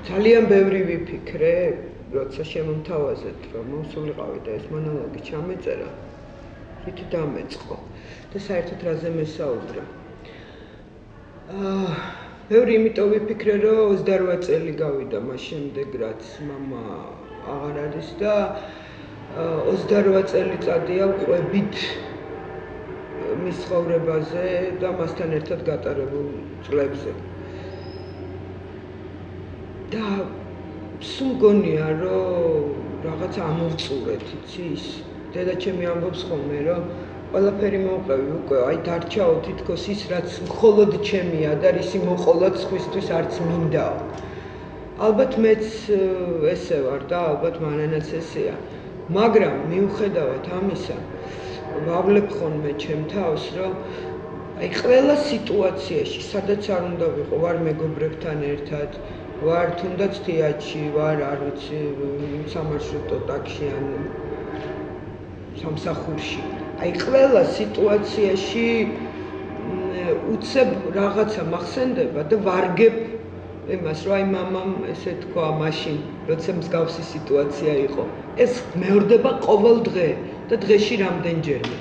ძალიან ბევრი ვიფიქრე, როცა შემომთავაზეთ, რომ მოსულიყავი და ეს მონოლოგი ჩამეწერა, რითი დამეწყო და საერთოდ რაზე მესაუბრა. ბევრი იმიტომ ვიფიქრე, რომ 28 წელი გავიდა მას შემდეგ, რაც მამა აღარ არის და 28 წელიწადია ყვებით მის ცხოვრებაზე და მასთან ერთად გატარებულ წლებზე. და სულ მგონია, რომ რაღაც ამოვწურეთ, იცი ის. დედა ჩემი ამბობს ხოლმე, რომ ყველაფერი მოვყევი უკვე, აი დარჩაო თითქოს ის, რაც მხოლოდ ჩემია და რისი მოყოლად სხვისთვის არც მინდაო. ალბათ მეც ესე ვარ და ალბათ მანანაც ესეა. მაგრამ მიუხედავად ამისა, ვავლებ ხოლმე ჩემ თავს, რომ აი ყველა სიტუაციაში, სადაც არ უნდა ვიყო, ვარ მეგობრებთან ერთად, ვარ თუნდაც თეატრში, ვარ არ ვიცი, სამარშრუტო ტაქსში ან სამსახურში. აი ყველა სიტუაციაში უცებ რაღაცა მახსენდება და ვარგებ იმას, რომ აი მამამ ესე თქვა მაშინ, როცა მსგავსი სიტუაცია იყო. ეს მეორდება ყოველ დღე და დღეში რამდენჯერმე.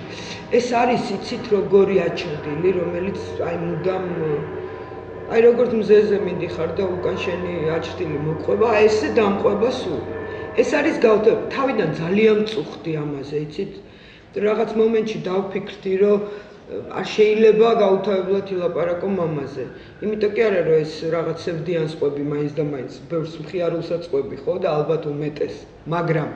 ეს არის იცით როგორი აჩრდილი, რომელიც აი მუდამ აი როგორც მზეზე მიდიხარ და უკან შენი აჩრდილი მოყვება, აი ესე დამყვება სულ. ეს არის გავთებ, თავიდან ძალიან მწუხდი ამაზე, იცით? რაღაც მომენტში დავფიქრდი, რომ არ შეიძლება გაუთავებლად ილაპარაკო მამაზე. იმიტომ კი არა, რომ ეს რაღაც სევდიანს ყვები მაინც და მაინც, ბევრს მხიარულსაც ყვები, ხო და ალბათ უმეტეს. მაგრამ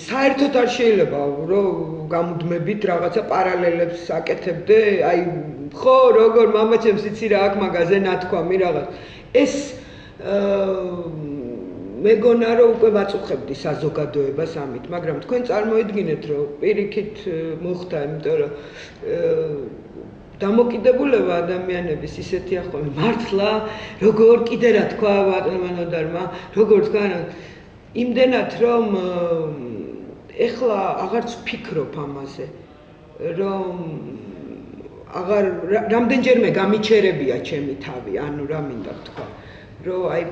საერთოდ არ შეიძლება, რომ გამუდმებით რაღაცა პარალელებს აკეთებდე, აი ხო, როგორ მამა ჩემს იცი რა აქ მაგაზე ნათქვამი რაღაც. ეს მეგონა რომ უკვე ვაწუხებდი საზოგადოებას ამით, მაგრამ თქვენ წარმოიდგინეთ, რომ პირიქით მოხდა, იმიტომ რომ დამოკიდებულება ადამიანების ისეთია ხოლმე, მართლა როგორ კიდე რა თქვა ბატონმა ნოდარმა, როგორ თქვა, იმდენად რომ ეხლა აღარც ვფიქრობ ამაზე, რომ აღარ რამდენჯერმე გამიჩერებია ჩემი თავი, ანუ რა მინდა ვთქვა, რომ აი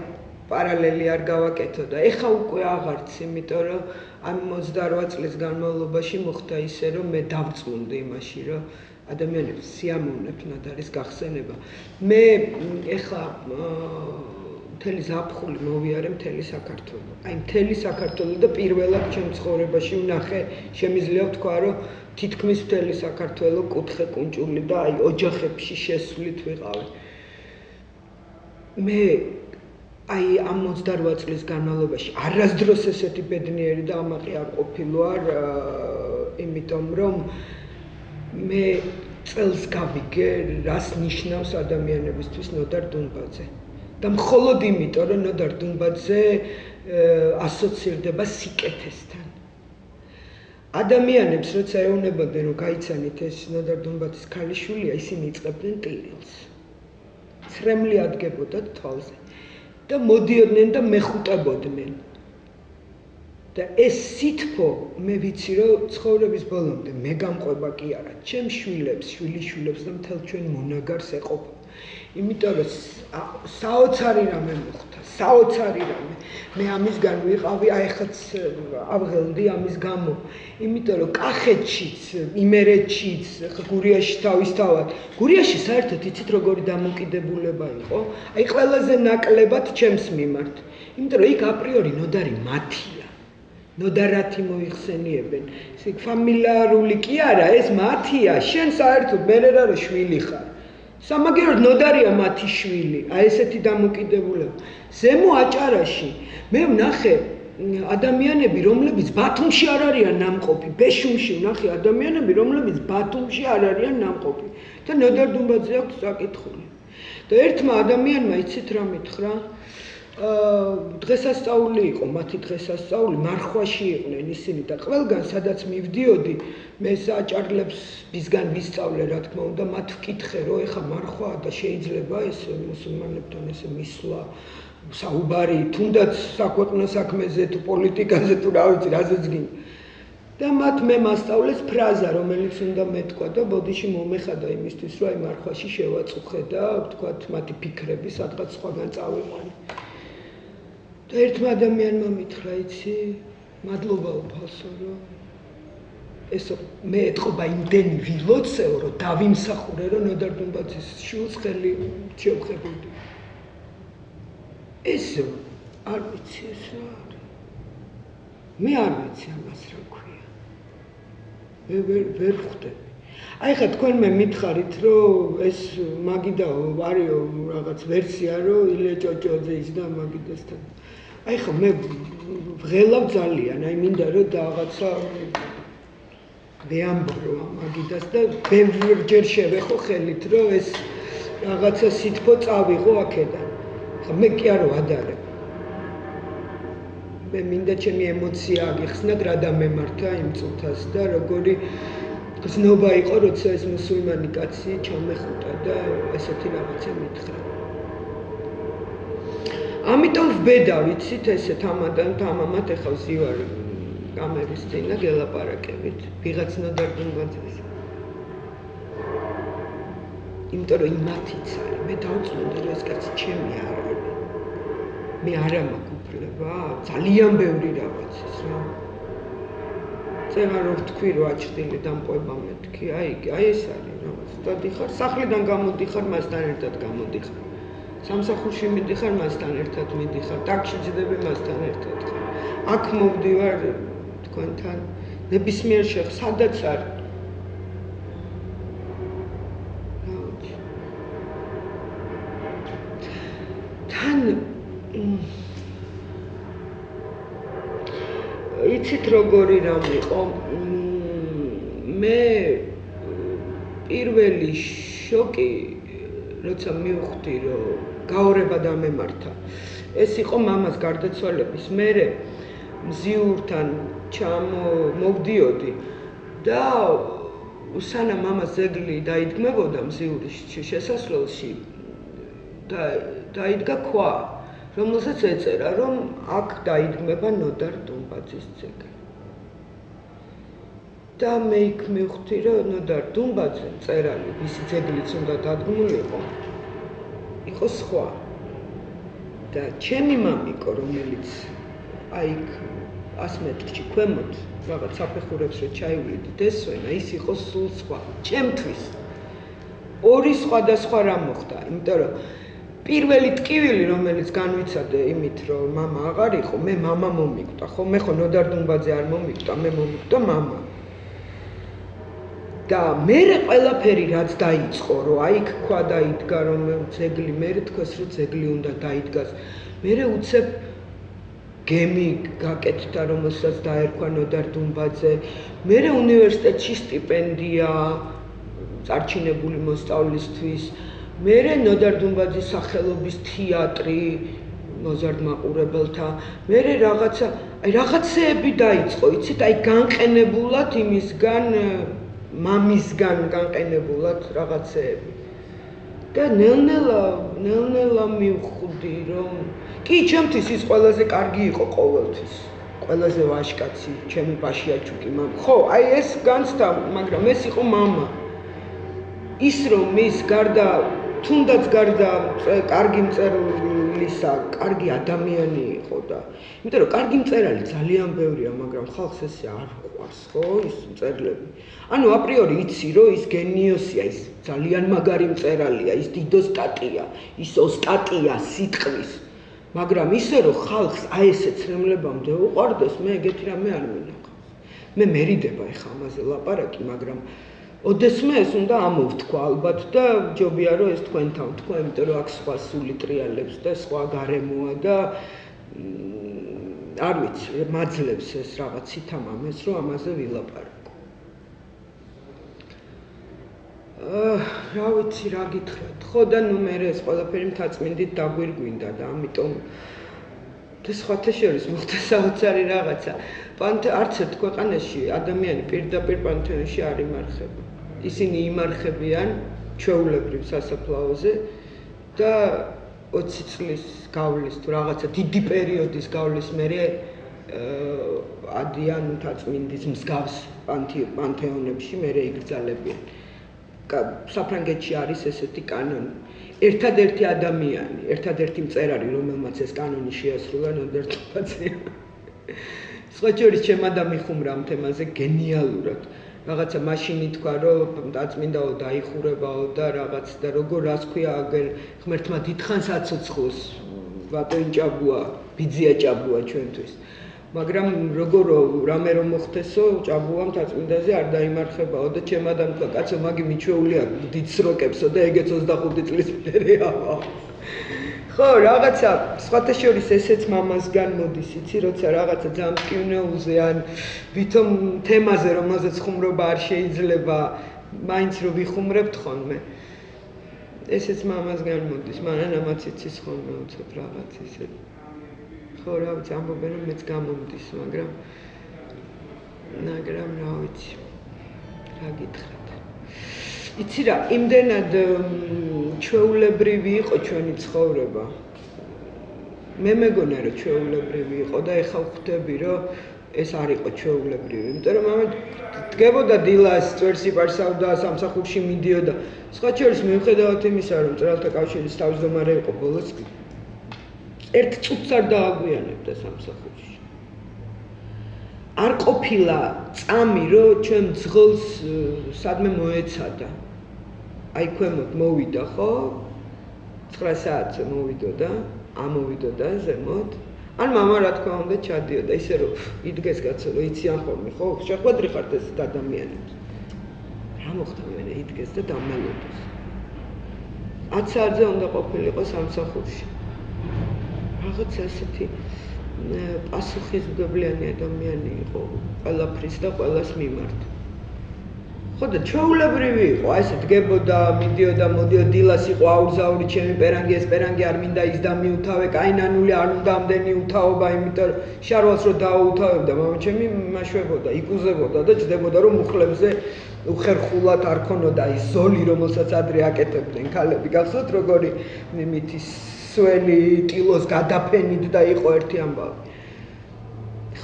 პარალელი არ გავაკეთო და ეხა უკვე აღარც, იმიტომ რომ ამ 28 წლის განმავლობაში მოხდა ისე, რომ მე დავწუნდი იმაში, რომ ადამიანებს სიამოვნებნად არის გახსენება. მე ეხლა მთელი ზაფხული მოვიარე მთელი საქართველო. აი მთელი საქართველო და პირველად ჩემ ცხოვრებაში ვნახე, შემიძლია ვთქვა, რომ თითქმის მთელი საქართველო კუთხე კუნჭული და აი ოჯახებში შესვლით ვიყავი. მე აი ამ 28 წლის განმავლობაში არასდროს ესეთი ბედნიერი და ამაყი არ ყოფილვარ, იმიტომ რომ მე წელს გავიგე, რას ნიშნავს ადამიანებისთვის ნოდარ დუნბაძე. და მხოლოდ იმიტომ, რომ ნოდარ დუნბაძე ასოცირდება სიკეთესთან. ადამიანებს, როცა ეუბნებოდნენ, რომ გაიცანით ეს ნოდარ დუნბაძის ქალიშვილია, ისინი იწყებდნენ ტირილს. ცრემლი ადგებოდათ თვალზე. და მოდიოდნენ და მეხუტებოდნენ. და ეს სითფო მე ვიცი, რომ ცხოვრების ბოლომდე მე გამყვება კი არა, ჩემ შვილებს, შვილიშვილებს და მთელ ჩვენ მონაგარს ეყოფა. იმიტომ რომ საოცარი რამე მოხდა, საოცარი რამე. მე ამისგან ვიყავი, აი ხაც ავღელდი ამის გამო. იმიტომ რომ კახეთშიც, იმერეთშიც, გურიაში თავისთავად, გურიაში საერთოდ იცით როგორი დამოკიდებულება იყო? აი ყველაზე ნაკლებად ჩემს მიმართ. იმიტომ რომ იქ აპრიორი ნოდარი მათია. ნოდარათი მოიხსენიებენ. ეს ფამილიარული კი არა, ეს მათია, შენ საერთოდ მე რა რო შვილი ხარ. სამაგიეროდ ნოდარია მათი შვილი, აი ესეთი დამოკიდებულება. ზემო აჭარაში მე ვნახე ადამიანები, რომლებიც ბათუმში არ არიან ნამყოფი, ბეშუმში ვნახე ადამიანები, რომლებიც ბათუმში არ არიან ნამყოფი და ნოდარ დუნბაძე აქვს საკითხული. და ერთმა ადამიანმა იცით რა მითხრა? დღესასწაული იყო, მათი დღესასწაული, მარხვაში იყვნენ ისინი და ყველგან სადაც მივდიოდი, მე საჭარლებს ბისგან ვისწავლე, რა თქმა უნდა, მათ ვკითხე, რომ ეხა მარხვაა და შეიძლება ეს მუსულმანებთან ესე მისვლა, საუბარი, თუნდაც საქვეყნო საქმეზე თუ პოლიტიკაზე თუ რა ვიცი, რაზეც გინდა. და მათ მე მასწავლეს ფრაზა, რომელიც უნდა მეთქვა და ბოდიში მომეხადა იმისთვის, რომ აი მარხვაში შევაწუხე და ვთქვათ, მათი ფიქრები სადღაც სხვაგან წავიყვანე. და ერთმა ადამიანმა მითხრა, იცი, მადლობა უფალსო, რომ ესო მე ეთყობა იმდენი ვილოცეო, რომ დავიმსახურე, რომ ნოდარ დუმბაძის შვილს ხელი შევხებოდი. ეს არ ვიცი ეს რა არის. მე არ ვიცი ამას რა ქვია. მე ვერ ხვდები. აი ხა თქვენ მე მითხარით, რომ ეს მაგიდაო არისო რაღაც ვერსია, რომ ილე ჭოჭოძე ის და მაგიდასთან. აი ხა მე ვღელავ ძალიან, აი მინდა რომ რაღაცა ვეამბრო მაგიდას და ბევრჯერ შევეხო ხელით, რომ ეს რაღაცა სითბო წავიღო აქედან. ხა მე კი არ ვადარებ. მე მინდა ჩემი ემოცია აგიხსნათ რა დამემართა იმ წუთას და როგორი გზნობა იყო, როცა ეს მუსულმანი კაცი ჩამეხუტა და ესეთი რაღაცა მითხრა. ამიტომ ვბედა, ვიცით, ესე თამამად ეხლა ვზივარ კამერის წინ და გელაპარაკებით, ვიღაც ნოდარ დუმბაძეს. იმიტომ რომ იმათიც არის, მე დავწუნდი რომ ეს კაცი ჩემი არ არის. მე არა მაქვს უფლება, ძალიან ბევრი რაღაც ის რა. წერა რომ ვთქვი რომ აჩრდილი დამყვება მეთქი, აი ეს არის რაღაც. და დიხარ, სახლიდან გამოდიხარ, მასთან ერთად გამოდიხარ. სამსახურში მიდიხარ, მასთან ერთად მიდიხარ, ტაქსში ჯდები მასთან ერთად ხარ. აქ მოვდივარ თქვენთან, ნებისმიერ სადაც არის. თან იცით როგორი რამ იყო? მე პირველი შოკი, როცა მივხვდი, რომ გაორება დამემართა. ეს იყო მამას გარდაცვალების მერე მზიურთან მოვდიოდი და სანამ მამას ძეგლი დაიდგმებოდა მზიურის შესასვლელში დაიდგა ქვა, რომელსაც ეწერა, რომ აქ დაიდგმება ნოდარ დუმბაძის ძეგლი. და მე იქ მივხვდი, რომ ნოდარ დუმბაძე წერალი, მისი ძეგლიც უნდა დადგმულიყო, იყო სხვა. და ჩემი მამიკო, რომელიც აი იქ 100 მეტრში ქვემოთ რაღაც საფეხურებს რო ჩაივლიდი ესვენა, ის იყო სულ სხვა. ჩემთვის ორი სხვადასხვა რამ მოხდა, იმიტომ რომ პირველი ტკივილი, რომელიც განვიცადე იმით, რომ მამა აღარ იყო, მე მამა მომიკვდა, ხო, მე ხო ნოდარ დუმბაძე არ მომიკვდა, მე მომიკვდა მამა. და მერე ყველაფერი რაც დაიწყო, რომ აი იქ ქვა დაიდგა, რომ ძეგლი, მერე თქვეს, რომ ძეგლი უნდა დაიდგას. მერე უცებ გემი გაკეთდა, რომელსაც დაერქვა ნოდარ დუმბაძე. მერე უნივერსიტეტში სტიპენდია წარჩინებული მოსწავლისთვის. მერე ნოდარ დუმბაძის სახელობის თეატრი მოზარდ მაყურებელთა. მერე რაღაცეები დაიწყო, იცით, აი განყენებულად იმისგან მამისგან განყენებულად რაღაცეები. და ნელ-ნელა მივხვდი, რომ კი, ჩემთვის ის ყველაზე კარგი იყო ყოველთვის. ყველაზე ვაჟკაცი, ჩემი ბაშიაჩუკი მამა. ხო, აი ეს განცდა, მაგრამ ეს იყო მამა. ის რომ ის გარდა თუნდაც გარდა კარგი მწერლისა, კარგი ადამიანი იყო და იმიტომ რომ კარგი მწერალი ძალიან ბევრია, მაგრამ ხალხს ესე არ ყვარს, ხო, ის მწერლები. ანუ აპრიორი იცი, რომ ის გენიოსია, ის ძალიან მაგარი მწერალია, ის დიდო სტატია, ის ოსტატია სიტყვის. მაგრამ ისე რომ ხალხს აი ესე ცრემლებამდე უყვარდეს, მე ეგეთი რამე არ მინახავს. მე მერიდება ეხა ამაზე ლაპარაკი, მაგრამ ოდესმე ეს უნდა ამოვთქვა ალბათ და ჯობია რომ ეს თქვენთან ვთქვა, იმიტომ რომ აქ სხვა სული ტრიალებს და სხვა გარემოა და არ ვიცი, მაძლევს ეს რაღაც ითამამეს, რომ ამაზე ვილაპარაკო. რა ვიცი, რა გითხრათ. ხო და ნუ მე ეს ყველაფერი მთაწმინდით დაგვირგვინდა და ამიტომ და სხვათა შორის მოხდა საოცარი რაღაცა. არც ერთ ქვეყანაში ადამიანი პირდაპირ პანთეონში არ იმარხება. ისინი იმარხებიან ჩვეულებრივ სასაფლაოზე და 20 წლის გავლის თუ რაღაცა დიდი პერიოდის გავლის მერე ადიან მთაწმინდის მსგავს პანთეონებში მერე იგრძალებიან. საფრანგეთში არის ესეთი კანონი. ერთადერთი ადამიანი, ერთადერთი მწერალი, რომელმაც ეს კანონი შეასრულა, ნოდარ ტუფაძეა. სხვა შორის ჩემ ადამიანს ამ თემაზე გენიალურად. რაღაცა მაშინ ითქვა, რომ დაწმინდაო დაიხურებაო და რაღაც და როგორ რას ქვია, აგერ ღმერთმა დიდხანს აცოცხლოს, ვატო ინჭაბუა, ბიძია ჭაბუა ჩვენთვის. მაგრამ როგორ რამე რომ მოხდესო, ჭაბუამ დაწმინდაზე არ დაიმარხებაო და ჩემ ადამიანს თქვა, კაცო, მაგი მიჩვეულია დიდ სროკებსო და ეგეც 25 წლის მერეაო. ხო, რაღაცა სხვათა შორის ესეც მამასგან მოდის, იცი, როცა რაღაცა ძალიან მტკივნეულზე ან ვითომ თემაზე, რომელზეც ხუმრობა არ შეიძლება, მაინც რო ვიხუმრებთ ხოლმე. ესეც მამასგან მოდის, მანამაც იცის ხოლმე უცებ რაღაც ისე. ხო, რა ვიცი, ამბობენ რომ მეც გამომდის, მაგრამ რა ვიცი. რა გითხრათ. იცი რა, იმდენად ჩვეულებრივი იყო ჩვენი ცხოვრება. მე მეგონა რომ ჩვეულებრივი იყო და ეხლა ვხვდები რომ ეს არ იყო ჩვეულებრივი. იმიტომ რომ ამათ დგებოდა დილას წვერსიპარსავდა სამსახურში მიდიოდა. სხვა შორის მიუხედავად იმისა რომ მწერალთა კავშირის თავმჯდომარე იყო ბოლოს ერთ წუთს არ დააგვიანებდა სამსახურში. არ ყოფილა წამი რომ ჩვენ ძღოლს სადმე მოეცადა. აი ქვემოთ მოვიდა ხო? 9 საათზე მოვიდოდა, ამოვიდოდა ზემოთ. ან მამა რა თქმა უნდა ჩადიოდა, ისე რომ იდგეს კაცო, რომ იციან ხოლმე, ხო? შეხვედრი ხართ ეს ადამიანებს. რა მოხდა მერე იდგეს და დამალოდეს. 10 საათზე უნდა ყოფილიყო სამსახურში. რაღაც ასეთი პასუხისმგებლიანი ადამიანი იყო ყველაფრის და ყველას მიმართ. ხო და ჩვეულებრივი იყო, აი ესე დგებოდა, მიდიოდა, მოდიოდა, დილას იყო აუზაური ჩემი პერანგი, ეს პერანგი არ მინდა ის დამიუთავე, კაინანული არ უნდა ამდენი უთავობა, იმიტომ რომ შარვალს რო დააუთავებდა, მამა ჩემი მაშვებოდა, იკუზებოდა და ჯდებოდა რომ მუხლებზე უხერხულად არ ქონოდა ის ზოლი, რომელსაც ადრე აკეთებდნენ ქალები. გახსოვთ როგორი მითი სველი კილოს გადაფენით და იყო ერთი ამბავი.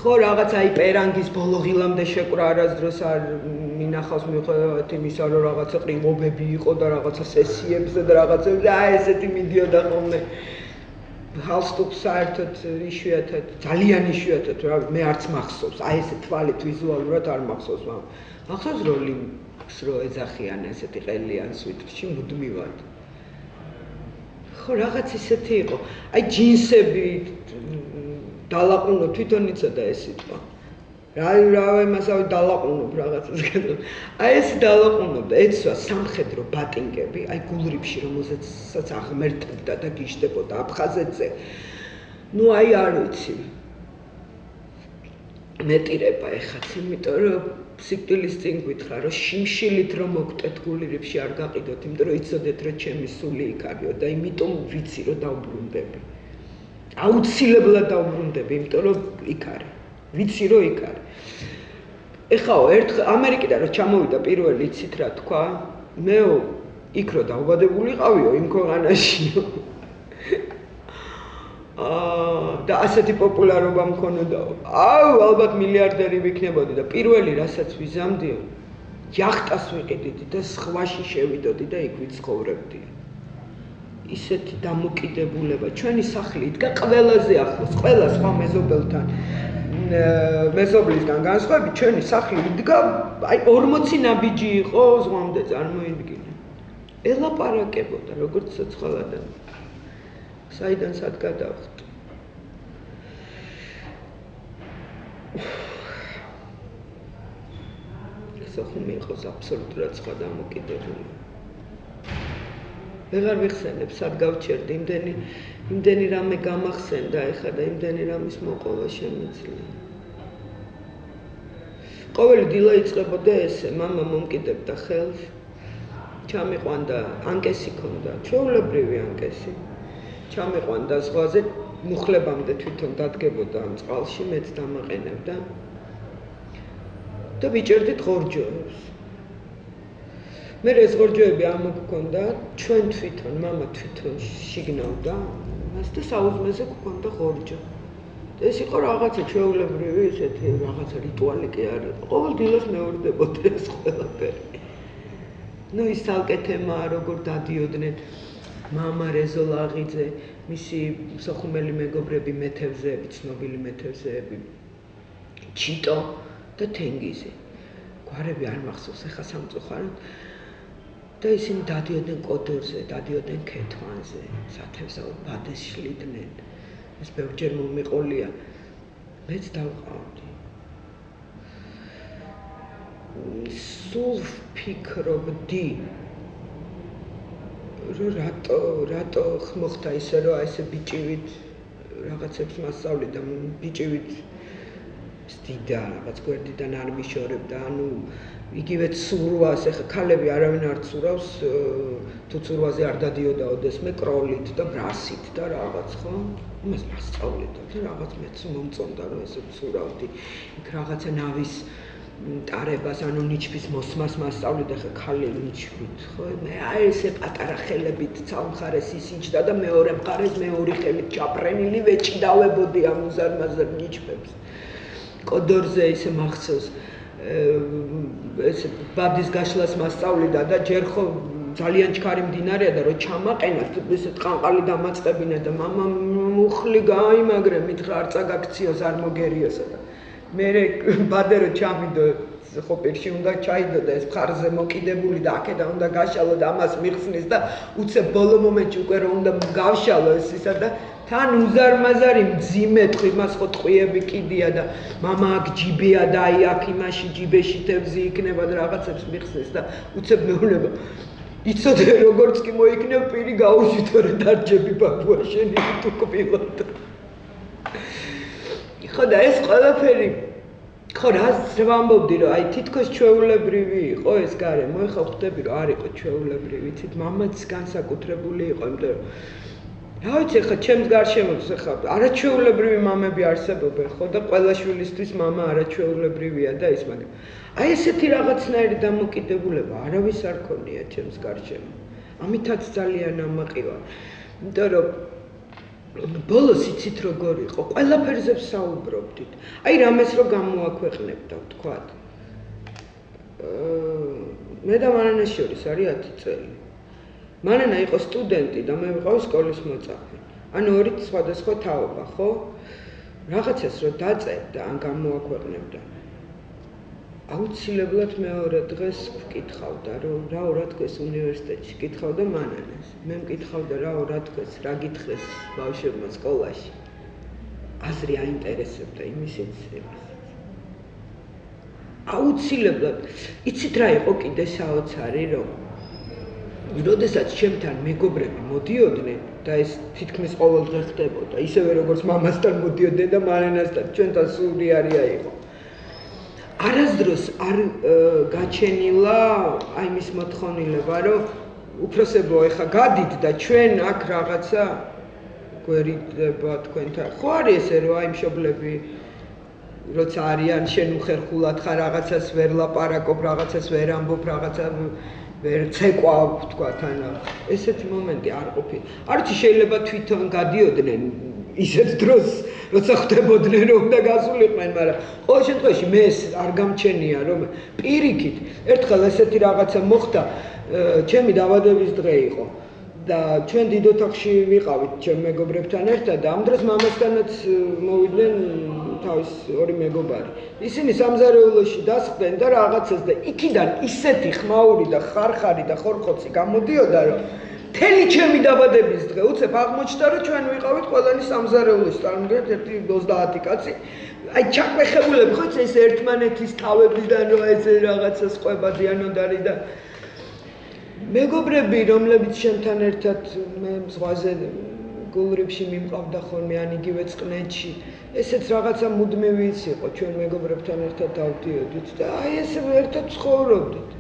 ხო, რაღაც აი პერანგის ბოლო ღილამდე შეკვრა არასდროს არ მინახავს მიუხედავად იმისა, რომ რაღაცა ყრილობები იყო და რაღაცა სესიებზე და რაღაცებზე, აი ესეთი მიდიოდა ხოლმე. ჰალსტუქს საერთოდ იშვიათად, ძალიან იშვიათად, რა მე არც მახსოვს, აი ესე თვალით ვიზუალურად არ მახსოვს, მაგრამ მახსოვს როლინგს რო ეძახიან ესეთი ყელიან სვიტრში მუდმივად. ხო, რაღაც ისეთი იყო. აი ჯინსები დალაყუნო თვითონ იცოდა ეს სიტყვა. რა მასავე დალაყუნობ რაღაცას გადო. აი ეს დალაყუნობდა, ეცვა სამხედრო ბატინგები, აი გულრიფში რომელსაც აღმერთებდა და გიშდებოდა აფხაზეთზე. ნუ აი არ ვიცი. მეტირება ეხაც, იმიტომ რომ სიკვდილის წინ გითხრა, რომ შიმშილით რომ მოგტეთ გულრიფში არ გაყიდოთ, იმიტომ რომ იცოდეთ რომ ჩემი სული იქ არისო და იმიტომ ვიცი რომ დავბრუნდები. აუცილებლად დავბრუნდები, იმიტომ რომ იქ არის. ვიცი რომ იქ არის. ეხაო ერთხელ ამერიკიდან რომ ჩამოვიდა პირველი იცით რა თქვა? მეო იქ რო დავბადებულიყავიო იმ ქვეყანაშიო. და ასეთი პოპულარობა მქონოდაო. აუ, ალბათ მილიარდერი ვიქნებოდი და პირველი რასაც ვიზამდიო, იახტას ვიყიდიდი და სხვაში შევიდოდი და იქ ვიცხოვრებდი. ისეთი დამოკიდებულება, ჩვენი სახლი იდგა ყველაზე ახლოს, ყველა სხვა მეზობელთან. მეზობლისგან განსხვავებით, ჩვენი სახლი იდგა, აი 40 ნაბიჯი იყო ზღვამდე წარმოიდგინე. ელაპარაკებოდა როგორც ცოცხალ ადამიანს. საიდან სად გადავხდი? სახლი იყოს აბსოლუტურად სხვა დამოკიდებული. ვეღარ ვიხსენებ, სად გავჩერდი, იმდენი რამე გამახსენდა ეხლა და იმდენი რამის მოყოლა შემიძლია. ყოველი დილა იწყებოდა ესე, მამა მომკიდებდა ხელს, ჩამიყვანდა, ანკესი ქონდა, ჩვეულებრივი ანკესი. ჩამიყვანდა ზღვაზე, მუხლებამდე თვითონ დადგებოდა ამ წყალში, მეც დამაყენებდა და ვიჭერდით ღორჯოებს. მე ეს ღორჯოები ამოგქონდა, ჩვენ თვითონ, მამა თვითონ შიგნავდა, მას და საუზმეზე გქონდა ღორჯო. ეს იყო რაღაცა ჩვეულებრივი ესეთი რაღაცა რიტუალი კი არ იყო. ყოველ დილას მეორდებოდა ეს ყველაფერი. ნუ ის თალკე თემაა, როგორ დადიოდნენ მამა რეზო ლაღიძე, მისი სოხუმელი მეგობრები მეთევზეები, ცნობილი მეთევზეები, ჩიტო და თენგიზი. გვარები არ მახსოვს ახლა სამწუხაროდ. და ისინი დადიოდნენ კოდორზე, დადიოდნენ ქეთვანზე, სათევზაოდ ბადეს შლიდნენ. ეს ბევრჯერ მომიყოლია. მეც დავყავდი. სულ ვფიქრობდი, რომ რატო მოხდა ისე, რომ ესე ბიჭივით რაღაცებს მასწავლი და ბიჭივით სტიდა რაღაც გვერდიდან არ მიშორებდა, ანუ იგივე ცურვას, ეხა ქალები არავინ არ ცურავს, თუ ცურვაზე არ დადიოდა ოდესმე კროლით და ბრასით და რაღაც, ხო? იმას მასწავლიდა და რაღაც მეც მომწონდა, რომ ესე ცურავდი. იქ რაღაცა ნავის ტარებას, ანუ ნიჩბის მოსმას მასწავლიდა, ხა ქალი ნიჩბით, ხო? მე აი ესე პატარა ხელებით ცალმხარეს ისიჯდა და მეორე მხარეს მეორე ხელით ჩაპრენილი ვეჭიდავებოდი ამ უზარმაზარ ნიჩბებს. კოდორზე ისე მახსოვს ეს ბადის გაშლას მასწავლიდა და ჯერ ხო ძალიან ჩქარი მდინარეა და რო ჩამაყენათ ესეთ ყანყალი დამაწყებინა და მამა მუხლი გაიმაგრე მითხრა არ წაგაქციოს არ მოგერიოსა და მე ბადე რო ჩამიდო ხო პირში უნდა ჩაიდო და ეს მხარზე მოკიდებული და აქედან უნდა გაშალო და ამას მიხსნის და უცებ ბოლო მომენტში უკვე რო უნდა გავშალო ეს ისა და თან უზარმაზარი მძიმე ტყვიმას ხო ტყვიები კიდია და მამა აქ ჯიბია და აი აქ იმაში ჯიბეში თევზი იქნება და რაღაცებს მიხსნის და უცებ მეუბნება იცოდე როგორც კი მოიქნებ პირი გაუშვით რა დარჯები ბაბუა შენი თუ კბილოთ ხო და ეს ყველაფერი ხო რას ვამბობდი რომ აი თითქოს ჩვეულებრივი იყო ეს გარემო ეხლა ხვდები რომ არ იყო ჩვეულებრივი იცით მამაც განსაკუთრებული იყო იმიტომ რომ რა ვიცი ხა ჩემს გარშემოც ხა არაჩვეულებრივი მამები არსებობენ ხო და ყველა შვილისთვის მამა არაჩვეულებრივია და ის მაგრამ აი ესეთი რაღაცნაირი დამოკიდებულება არავის არ ქონია ჩემს გარშემო ამითაც ძალიან ამაყივა იმიტომ რომ ბოლოს იცით როგორ იყო ყველაფერზე ვსაუბრობდით აი რამეს რო გამოაქვეყნებდა ვთქვათ მე და მანანას შორის არის 10 წელი მანანა იყო სტუდენტი და მე ვიყავი სკოლის მოწაფე. ანუ ორი სხვადასხვა თაობა, ხო? რაღაცას რო დაწერდა, ან გამოაქვეყნებდა. აუცილებლად მეორე დღეს ვკითხავდა, რომ რაო რა თქვეს უნივერსიტეტში, კითხავდა მანანას. მე მკითხავდა რაო რა თქვეს, რა გითხრეს ბავშვებმა სკოლაში. აზრი აინტერესებდა იმისიც. აუცილებლად. იცით რა იყო კიდე საოცარი, რომ როდესაც ჩემთან მეგობრები მოდიოდნენ და ეს თითქმის ყოველ დღე ხდებოდა, ისევე როგორც მამასთან მოდიოდნენ და მანანასთან, ჩვენთან სული არია იყო. არასდროს არ გაჩენილა აი მის მოთხოვნილება, რომ უფროსებო, ეხა გადით და ჩვენ აქ რაღაცა გვერიდება თქვენთან. ხო არის ესე, რომ აი მშობლები როცა არიან შენ უხერხულად ხარ რაღაცას ვერ ლაპარაკობ, რაღაცას ვერ ამბობ, რაღაცა ვერ ცეკვავ, თქვათ, ანუ ესეთი მომენტი არ ყოფილა. არ ვიცი, შეიძლება თვითონ გადიოდნენ ისეთ დროს, როცა ხდებოდნენ, რომ უნდა გასულიყვნენ, მაგრამ ყოველ შემთხვევაში მე არ გამჩენია, რომ პირიქით, ერთხელ ესეთი რაღაცა მოხდა, ჩემი დაბადების დღე იყო და ჩვენ დიდ ოთახში ვიყავით ჩემ მეგობრებთან ერთად და ამ დროს მამასთანაც მოვიდნენ თავის ორი მეგობარი. ისინი სამზარეულოში დასხდნენ და რაღაცას და იქიდან ისეთი ხმაური და ხარხარი და ხორხოცი გამოდიოდა, რომ მთელი ჩემი დაბადების დღე უცებ აღმოჩნდა, რომ ჩვენ ვიყავით ყველანი სამზარეულოში, წარმოგიდგენთ 30 კაცი. აი ჩაკვეხებულები ხო ეს ერთმანეთის თავებიდან რომ ეს რაღაცა სყვებადიანოდარი და მეგობრები, რომლებიც ჩემთან ერთად მე ზღვაზე გულრიფში მიმყავდა ხოლმე ან იგივე წყნეთში, ესეც რაღაცა მუდმივი იყო, ჩვენ მეგობრებთან ერთად დავდიოდით და აი ესე ერთად ცხოვრობდით.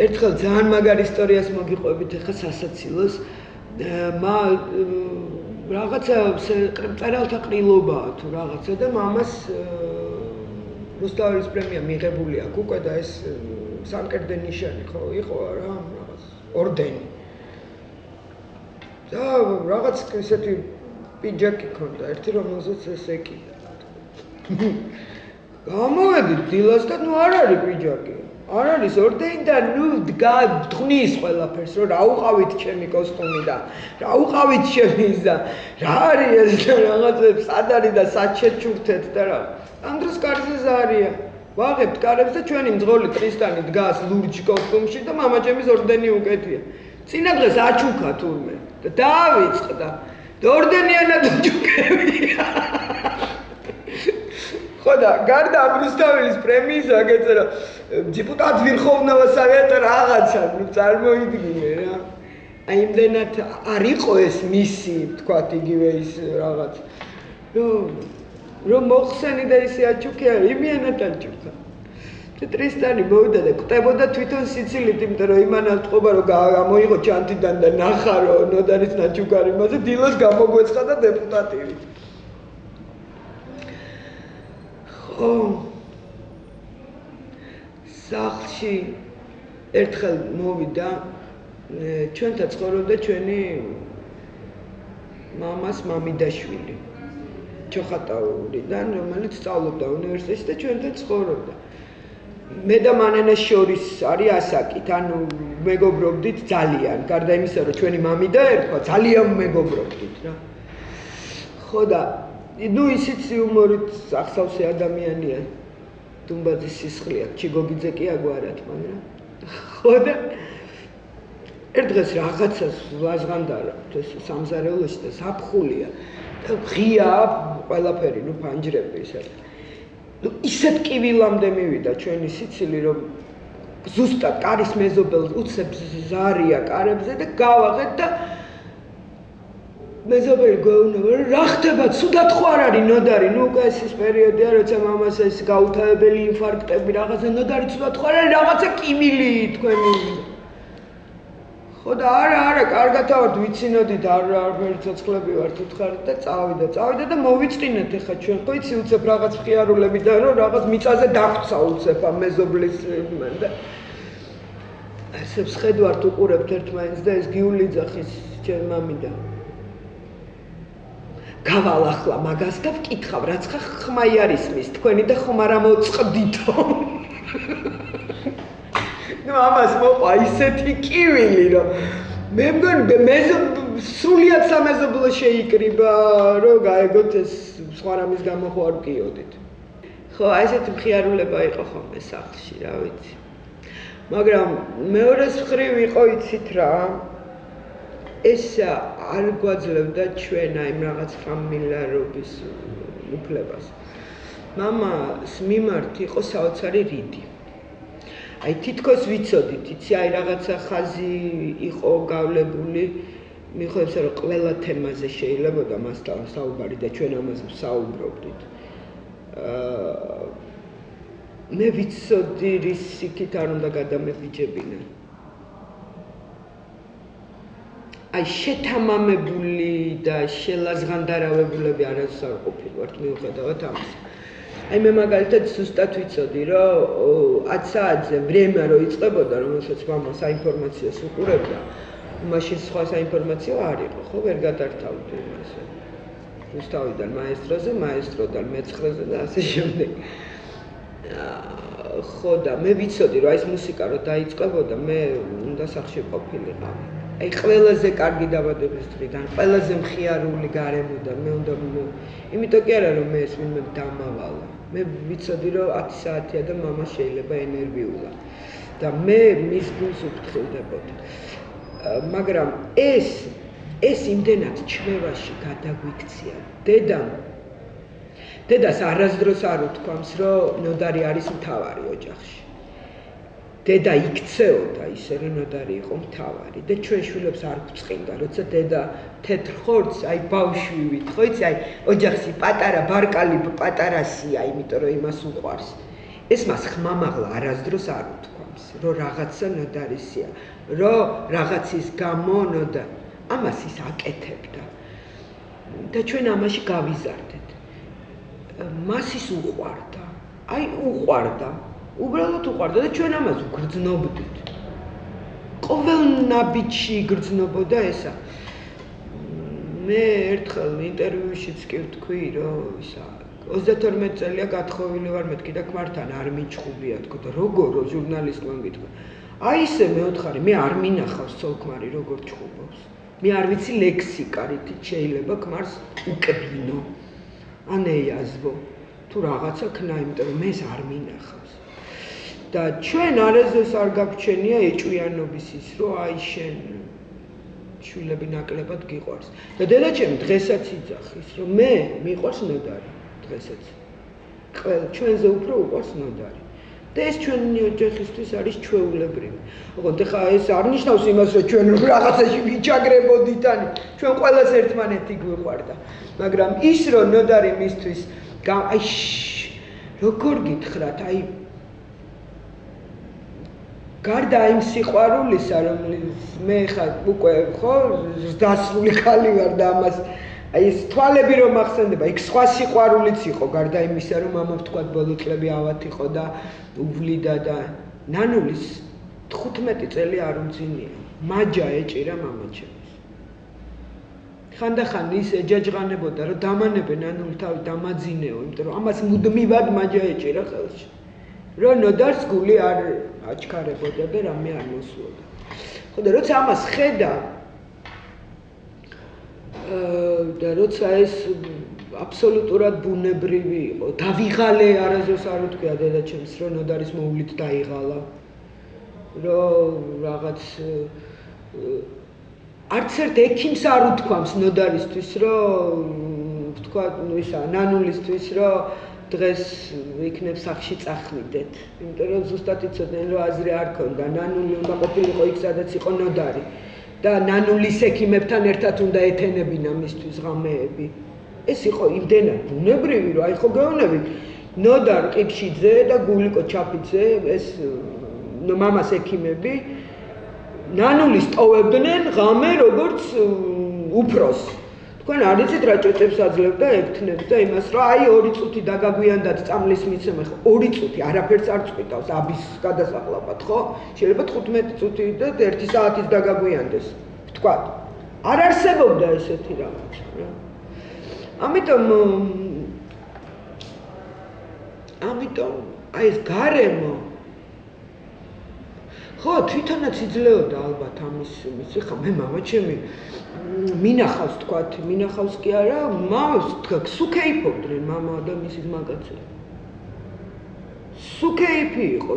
ერთხელ ძალიან მაგარი ისტორიას მოგიყვებით ახლა სასაცილოს, რაღაცა წერალთა ყრილობაა თუ რაღაცა და მამას რუსთაველის პრემია მიღებული აქვს უკვე და ეს სამკერდე ნიშანი ხო იყო რა რაღაც ორდენი და რაღაც ისეთი პიჯაკი ქონდა ერთი რომელზეც ეს ეკიდა გამოვედით დილას და ნუ არ არის პიჯაკი. არ არის ორდენი და ნუ დგნის ყველაფერს, რომ რა უყავით ჩემი კოსტუმი და რა უყავით ჩემი ის და რა არის ეს და რაღაცებს სად არის და სად შეჩურთეთ და რა. ამ დროს კარზე ზარია. ვაღებთ კარებს და ჩვენი მძღოლი ტრისტანი დგას ლურჯ კოსტუმში და მამაჩემის ორდენი უკეთია. წინა დღეს აჩუქა თურმე და დაავიწყდა. და ორდენიანად უჩუქებია. ხო და გარდა რუსთაველის პრემიისა გეწერა депутат Верховного Совета რაღაცა, ნუ წარმოიდგინე რა. აი იმდენად არ იყო ეს მისი, თქვათ იგივე ის რაღაც. რომ მოხსენი და ისე აჩუქია, იმიანად აჩუქა. და ტრისტანი მოვიდა და კვდებოდა თვითონ სიცილით, იმიტომ რომ იმანალ თყობა რომ გამოიღო ჩანთიდან და ნახა რომ ნოდარის ნაჩუქარი მასე დილას გამოგვეცხადა დეპუტატივით. ხო სახლში ერთხელ მოვიდა ჩვენთან ცხოვრობდა ჩვენი მამას მამიდაშვილი ჩოხატაურიდან რომელიც სწავლობდა უნივერსიტეტში და ჩვენთან ცხოვრობდა მე და მანენა შორის არის ასაკით ანუ მეგობრობდით ძალიან გარდა იმისა რომ ჩვენი მამიდა ერქვა ძალიან მეგობრობდით რა ხო და ნუ ისიც იუმორით ახსავსე ადამიანია დუმბაძის სისხლია ჩიგოგიძე კი აგვარად მაგრამ ხო და ერთ დღეს რაღაცას ლაზღანდარა ეს სამზარეულოში და საფხულია და ღია ყველაფერი ნუ ფანჯრები ისე ნუ ისეთ კივილამდე მივიდა ჩვენი სიცილი რომ ზუსტად კარის მეზობელს უცებ ზარია კარებზე და გავაღეთ და მეზობელი გვეუბნება რა ხდება ცუდად ხო არ არის ნოდარი ნუ უკვე ეს პერიოდია როცა მამას ეს გაუთავებელი ინფარქტები რაღაცა ნოდარი ცუდად ხო არ არის რაღაცა კივილი თქვენი ხო და არა კარგად ავართ ვიცინოდით არ ცოცხლები ვართ უთხარით და წავიდა და მოვიწყინეთ ეხა ჩვენ ხო იცი უცებ რაღაც მხიარულებიდან რომ რაღაც მიწაზე დაგვცა უცებ ამ მეზობლის და ესებს ხედავთ უყურებთ ერთმანეთს და ეს გიული ძახის ჩემ მამიდა გავალ ახლა მაგას და ვკითხავ რაც ხმაი არის მის თქვენი და ხომ არ ამოწყდითო ნუ ამას მოყვა ისეთი კივილი რომ მე მგონი სრულიად სამეზობლო შეიკრიბა რომ გაეგოთ ეს სხვა რამის გამო ხო არ ვკიოდით ხო აი ესეთი მხიარულება იყო ხოლმე სახლში რა ვიცი მაგრამ მეორეს მხრივ იყო იცით რა ეს არ გვაძლევდა ჩვენ აი რაღაც ფამილიარობის უფლებას მამას მიმართ იყო საოცარი რიდი აი თითქოს ვიცოდით იცი აი რაღაცა ხაზი იყო გავლებული მიხვდეთ რომ ყველა თემაზე შეიძლებოდა მასთან საუბარი და ჩვენ ამაზე საუბრობდით მე ვიცოდი რის იქით არ უნდა გადამებიჯებინა აი შეთამამებული და შელაზღანდარავებულები არასდროს არ ყოფილვართ მიუხედავად ამისა აი მე მაგალითად ზუსტად ვიცოდი რომ 10 საათზე ბრემა რო იწყებოდა რომელსაც მამა საინფორმაციოს უყურებდა მაშინ სხვა საინფორმაციო არ იყო ხო ვერ გადართავდი იმასე რუსთავიდან მაესტროდან მეცხრეზე და ასე შემდეგ ხო და მე ვიცოდი რომ ეს მუსიკა რო დაიწყებოდა მე უნდა სახლში ყოფილიყავი აი ყველაზე კარგი დაბადების დღიდან ყველაზე მხიარული გარემოდან მე უნდა იმიტომ კი არა რომ მე ეს ვინმე დამავალა მე ვიცოდი რომ 10 საათია და მამა შეიძლება ენერგიულა და მე მის გულს უფრთხილდებოდი მაგრამ ეს იმდენად ჩვევაში გადაგვიქცია დედას არასდროს არ უთქვამს რომ ნოდარი არის მთავარი ოჯახში დედა იქცეოდა ისე რომ ნოდარი იყო მთავარი და ჩვენ შვილებს არ გვწყინდა როცა დედა თეთრ ხორცს აი ბავშვივით ხო იცი აი ოჯახში პატარა ბარკალი პატარასია იმიტომ რომ იმას უყვარს ეს მას ხმამაღლა არასდროს არ უთქვამს რომ რაღაცა ნოდარისია რომ რაღაცის გამო ნოდა ამას ის აკეთებდა და ჩვენ ამაში გავიზარდეთ მას ის უყვარდა აი უყვარდა უბრალოდ უყვარდა და ჩვენ ამას ვგრძნობდით. ყოველ ნაბიჯში გრძნობოდა ესა. მე ერთხელ ინტერვიუშიც კი ვთქვი, რომ ისა 32 წელია გათხოვილი ვარ მეთქი და ქმართან არ მიჩხუბია თქო და როგორ ჟურნალისტმა მითქვა აი ესე მეოთხარი მე არ მინახავს ცოლ-ქმარი როგორ ჩხუბობს მე არ ვიცი ლექსიკა რითი შეიძლება ქმარს უკბინო ან ეაზბო თუ რაღაცა ქნა იმიტომ რომ მე ეს არ მინახავს და ჩვენ არასდროს არ გაგვჩენია ეჭვიანობის ის რომ აი შენ შვილები ნაკლებად გიყვარს და დედაჩემ დღესაც იძახის რომ მე მიყვარს ნოდარი დღესაც ყველა ჩვენზე უფრო უყვარს ნოდარი და ეს ჩვენი ოჯახისთვის არის ჩვეულებრივი. ოღონდ ეხლა ეს არ ნიშნავს იმას, რომ ჩვენ რაღაცაში ვიჭაგრებოდით, ან ჩვენ ყველას ერთმანეთი გვიყვარდა. მაგრამ ის რომ ნოდარი მისთვის აი როგორ გითხრათ, აი გარდა იმ სიყვარულისა, რომლის მე ხა უკვე ხო დასრული ხალი ვარ და ამას აი ეს თვალები რომ ახსენდება, იქ სხვა სიყვარულიც იყო გარდა იმისა, რომ მამა ვთქვათ ბოლო წლები ავად იყო და უვლიდა და ნანულის 15 წელი არ უძინია. მაჯა ეჭირა მამაჩემს. ხანდახან ის ეჯაჯღანებოდა, რომ დამანებე ნანული თავი დამაძინეო, იმიტომ რომ ამას მუდმივად მაჯა ეჭირა ხელში. რომ ნოდარს გული არ აჩქარებოდა და რამე არ მოსულოდა. ხო და როცა ამას ხედა და როცა ეს აბსოლუტურად ბუნებრივი იყო, დავიღალე არასდროს არ უთქვია დედაჩემს, რომ ნოდარის მოვლით დაიღალა, რომ რაღაც არც ერთ ექიმს არ უთქვამს ნოდარისთვის, რომ ვთქვა, ისა ნანულისთვის, რომ დღეს იქნებ სახლში წახმიდეთ. იმიტომ რომ ზუსტად იცოდნენ, რომ აზრი არ ქონდა, ნანული უნდა ყოფილიყო იქ, სადაც იყო ნოდარი. და ნანულის ექიმებთან ერთად უნდა ეთენებინა მისთვის ღამეები. ეს იყო იმდენად ბუნებრივი, რომ აი ხო გეუბნებით, ნოდარ ყიფშიძე და გულიკო ჩაფიძე, ეს მამას ექიმები ნანულის ტოვებდნენ ღამე როგორც უფროს. თქვენ არ იცით რა ჭეჭებს აძლევდა ექთნებს და იმას, რომ აი 2 წუთი დაგაგვიანდათ წამლის მიცემე, 2 წუთი არაფერს არ წვიტავს აბის გადასახლაბად, ხო? შეიძლება 15 წუთი და 1 საათიც დაგაგვიანდეს. ვთქვათ, არ არსებობდა ესეთი რაღაცა, რა. ამიტომ აი ეს გარემო ხო თვითონაც იძლეოდა ალბათ ამის ხა მე მამაჩემი მინახავს თქვათ მინახავს კი არა მას სუქეიფობდნენ მამა და მისი მაგაცი სუქეიფი იყო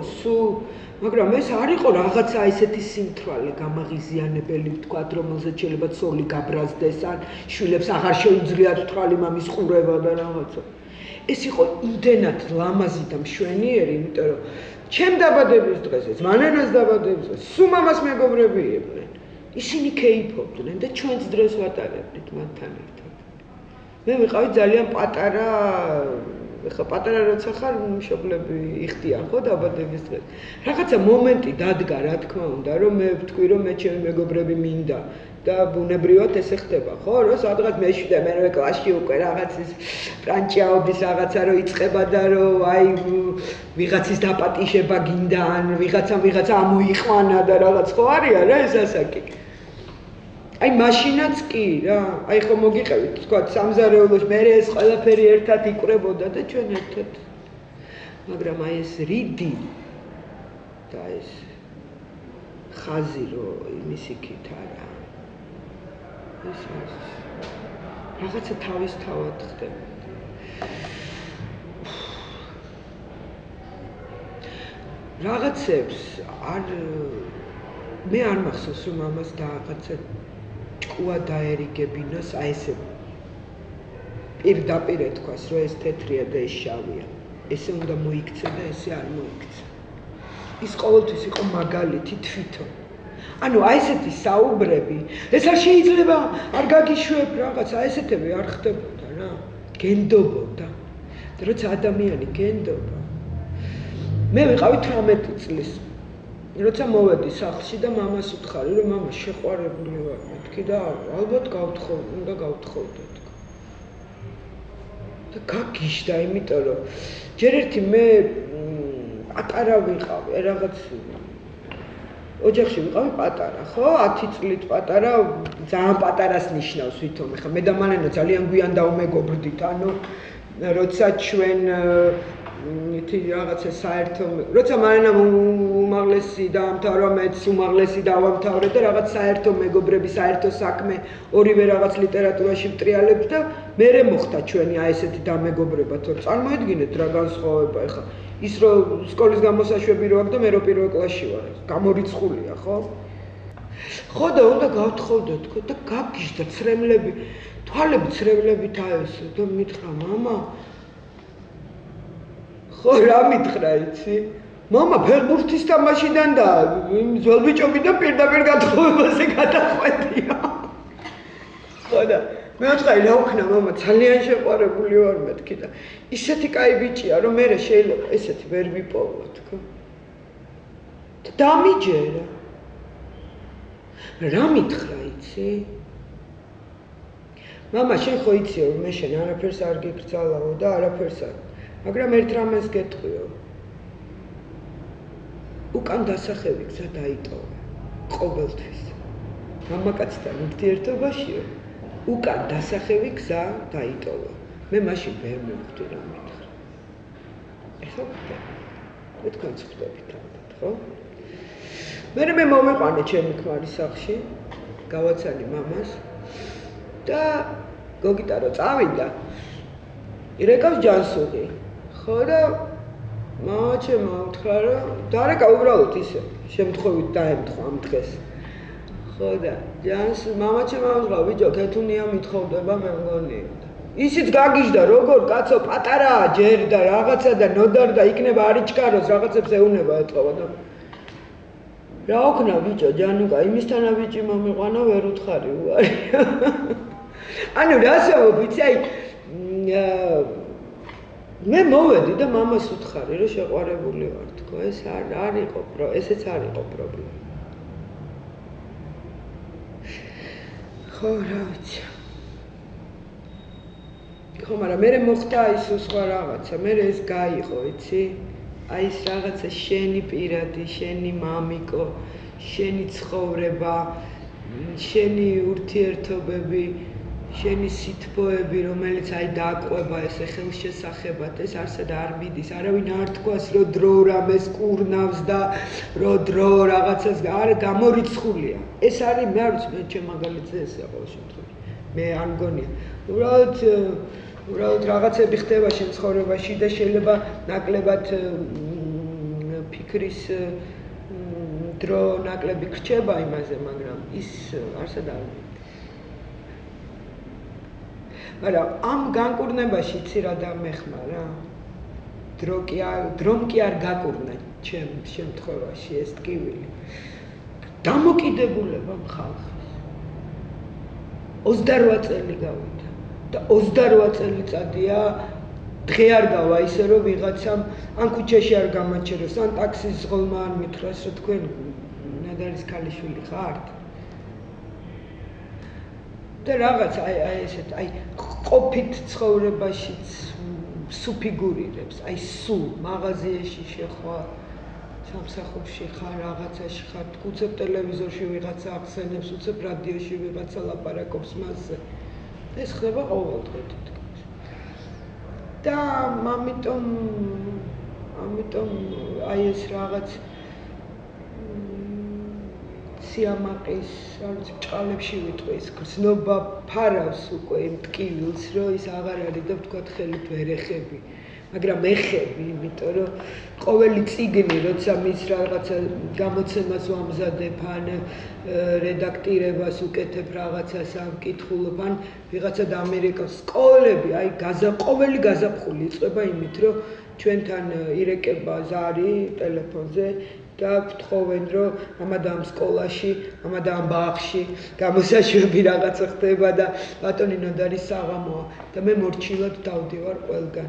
მაგრამ ეს არ იყო რაღაცა ესეთი სიმთვრალე გამაღიზიანებელი თქვათ რომელზეც შეიძლება ცოლი გაბრაზდეს ან შვილებს აღარ შეუძლიათ თვალი მამის ყურება და რაღაცა ეს იყო იმდენად ლამაზი და მშვენიერი იმიტომ რომ ჩემ დაბადების დღესაც მანანას დაბადების დღეს სულ მამას მეგობრები იყვნენ ისინი კეიფობდნენ და ჩვენც დროს ვატარებდით მათთან ერთად მე ვიყავი ძალიან პატარა ეხლა პატარა როცა ხარ მშობლები იხდიან ხო დაბადების დღეს რაღაცა მომენტი დადგა რა თქმა უნდა რომ მე ვთქვი რომ მე ჩემი მეგობრები მინდა და ბუნებრივად ესე ხდება ხო რომ სადღაც მე-7 მე-8 კლასში უკვე რაღაც ის პრანჭაობის რაღაცა რო იწყება და რომ აი ვიღაცის დაპატიშება გინდა ან ვიღაცა ამოიყვანა და რაღაც ხო არის რა ეს ასაკი აი მაშინაც კი რა აი ხო მოგიყევით თქვა სამზარეულოში მე ეს ყველაფერი ერთად იკვრებოდა და ჩვენ ერთად მაგრამ აი ეს რიდი და ეს ხაზი რო იმის იქით არა ეს რაღაცა თავისთავად ხდება რაღაცებს არ მე არ მახსოვს რომ ამას და რაღაცა ჭკუა დაერიგებინოს აი ესე პირდაპირ ეთქვას რომ ეს თეთრია და ეს შავია ესე უნდა მოიქცე და ესე არ მოიქცე ის ყოველთვის იყო მაგალითი თვითონ ანუ აი ესეთი საუბრები ეს არ შეიძლება არ გაგიშვებ რაღაცა ესეთები არ ხდებოდა რა გენდობოდა და როცა ადამიანი გენდობა მე ვიყავი 18 წლის როცა მოვედი სახლში და მამას უთხარი რომ მამა შეყვარებული ვარ მეთქი და ალბათ უნდა გავთხოვდე და გაგიშდა იმიტომ რომ ჯერ ერთი მე პატარა ვიყავი რაღაც ოჯახში ვიყავი პატარა ხო 10 წლით პატარა ძალიან პატარას ნიშნავს ვითომ ხა მე და მანენა ძალიან გვიან დავმეგობრდით ანუ როცა ჩვენ ითი რაღაცა საერთო როცა მარანამ უმაღლესი დაამთავრა მეც უმაღლესი დავამთავრე და რაღაც საერთო მეგობრები საერთო საქმე ორივე რაღაც ლიტერატურაში ვტრიალებთ და მერე მოხდა ჩვენი აი ესეთი დამეგობრება თორე წარმოედგინეთ რა განსხვავება ეხა ის რომ სკოლის გამოსაშვები რო აქვს და მე რო პირველ კლასში ვარ გამორიცხულია ხო ხო და უნდა გავთხოვდეთ თქო და გაგიჟდა ცრემლები თვალები ცრემლებით აესო და მითხრა მამა ხო რა მითხრა იცი მამა ფეხბურთის თამაშიდან და ძველბიჭობიდან პირდაპირ გათხოვებაზე გადახვედია ხო და მე ვთქვი რა ვქნა მამა ძალიან შეყვარებული ვარ მეთქი და ისეთი კაი ბიჭია რომ მე შეიძლება ესეთი ვერ ვიპოვა თქო და დამიჯერა რა მითხრა იცი მამა შენ ხო იციო რომ მე შენ არაფერს არ გიგრძალავო და არაფერს არ მაგრამ ერთ რამეს გეტყვიო უკან დასახევი გზა დაიტოვა ყოველთვის მამაკაცთან ურთიერთობაშიო უკან დასახევი გზა დაიტოვა მე მაშინ ვერ მივხვდი რა მითხრა ეხლა მე თქვენც ხვდებით ალბათ ხო მე მომეყანე ჩემი ქმარის სახლში გავაცანი მამას და გოგიტა რო წავიდა ირეკავს ჯანსუღი ხო და მამა ჩემო უთხრა რომ დარეკა უბრალოდ ისე შემთხვევით დაემთხვა ამ დღეს ხო და მამა ჩემო უთხრა ბიჭო ქეთუნია მithოვდება მე მგონი ისიც გაგიჟდა როგორ კაცო პატარაა ჯერ და რაღაცა და ნოდარ და იქნება არიჩქაროს რაღაცებს ეუნება ეთყობა და რა ოქნა ბიჭო ჯანუკა იმისთანა ბიჭი მომიყვანა ვერ უთხარი უარი ანუ რასაო ვიცი აი მე მოვედი და მამას უთხარი რომ შეყვარებული ვარ თქო ეს არ იყო ესეც არ იყო პრობლემა ხო რა ვიცი ხო მაგრამ მე მოხდა ის სხვა რაღაცა მე ეს გაიყო იცი აი ეს რაღაცა შენი პირადი შენი მამიკო შენი ცხოვრება შენი ურთიერთობები შენი სითბოები რომელიც აი დააკვება ესე ხელშესახებად ეს არსად არ მიდის არავინ არ თქვას რომ დრო რამეს კურნავს და რომ დრო რაღაცას არ გამორიცხულია ეს არის მე არ ვიცი მე ჩემ მაგალითზე ესეა ყოველ შემთხვევაში მე არ მგონია უბრალოდ რაღაცები ხდება შენ ცხოვრებაში და შეიძლება ნაკლებად ფიქრის დრო ნაკლები გრჩება იმაზე მაგრამ ის არსად არ მიდის მაგრამ ამ განკურნებაში იცი რა დამეხმარა დრომ კი არ გაკურნა ჩემ შემთხვევაში ეს ტკივილი დამოკიდებულება ხალხის 28 წელი გავიდა და 28 წელიწადია დღე არ გავა ისე რომ ვიღაცამ ან ქუჩაში არ გამაჩეროს ან ტაქსის ზღოლმა არ მითხრას რომ თქვენ ნადარის ქალიშვილი ხართ და რაღაც აი ესეთ აი ყოფით ცხოვრებაშიც სუფიგურირებს აი სულ მაღაზიაში შეხვა სამსახურში ხარ რაღაცაში ხარ უცებ ტელევიზორში ვიღაცა ახსენებს უცებ რადიოში ვიღაცა ლაპარაკობს მასზე ეს ხდება ყოველდღე თითქოს და ამიტომ აი ეს რაღაც სიამაყის არის ჭალებში ვიტყვის გრძნობა ფარავს უკვე იმ ტკივილს რომ ის აღარ არის და ვთქვათ ხელით ვერ ეხები მაგრამ ეხები იმიტომ რომ ყოველი წიგნი როცა მის რაღაცა გამოცემას ვამზადებ ან რედაქტირებას უკეთებ რაღაცას ამ კითხულობ ან ვიღაცა და ამერიკას სკოლები აი ყოველი გაზაფხული იწყება იმით რომ ჩვენთან ირეკება ზარი ტელეფონზე და ვთხოვენ რომ ამადამ სკოლაში, ამადამ ბაღში გამოსაშვები რაღაცა ხდება და ბატონი ნოდარის საღამოა და მე მორჩილად დავდივარ ყველგან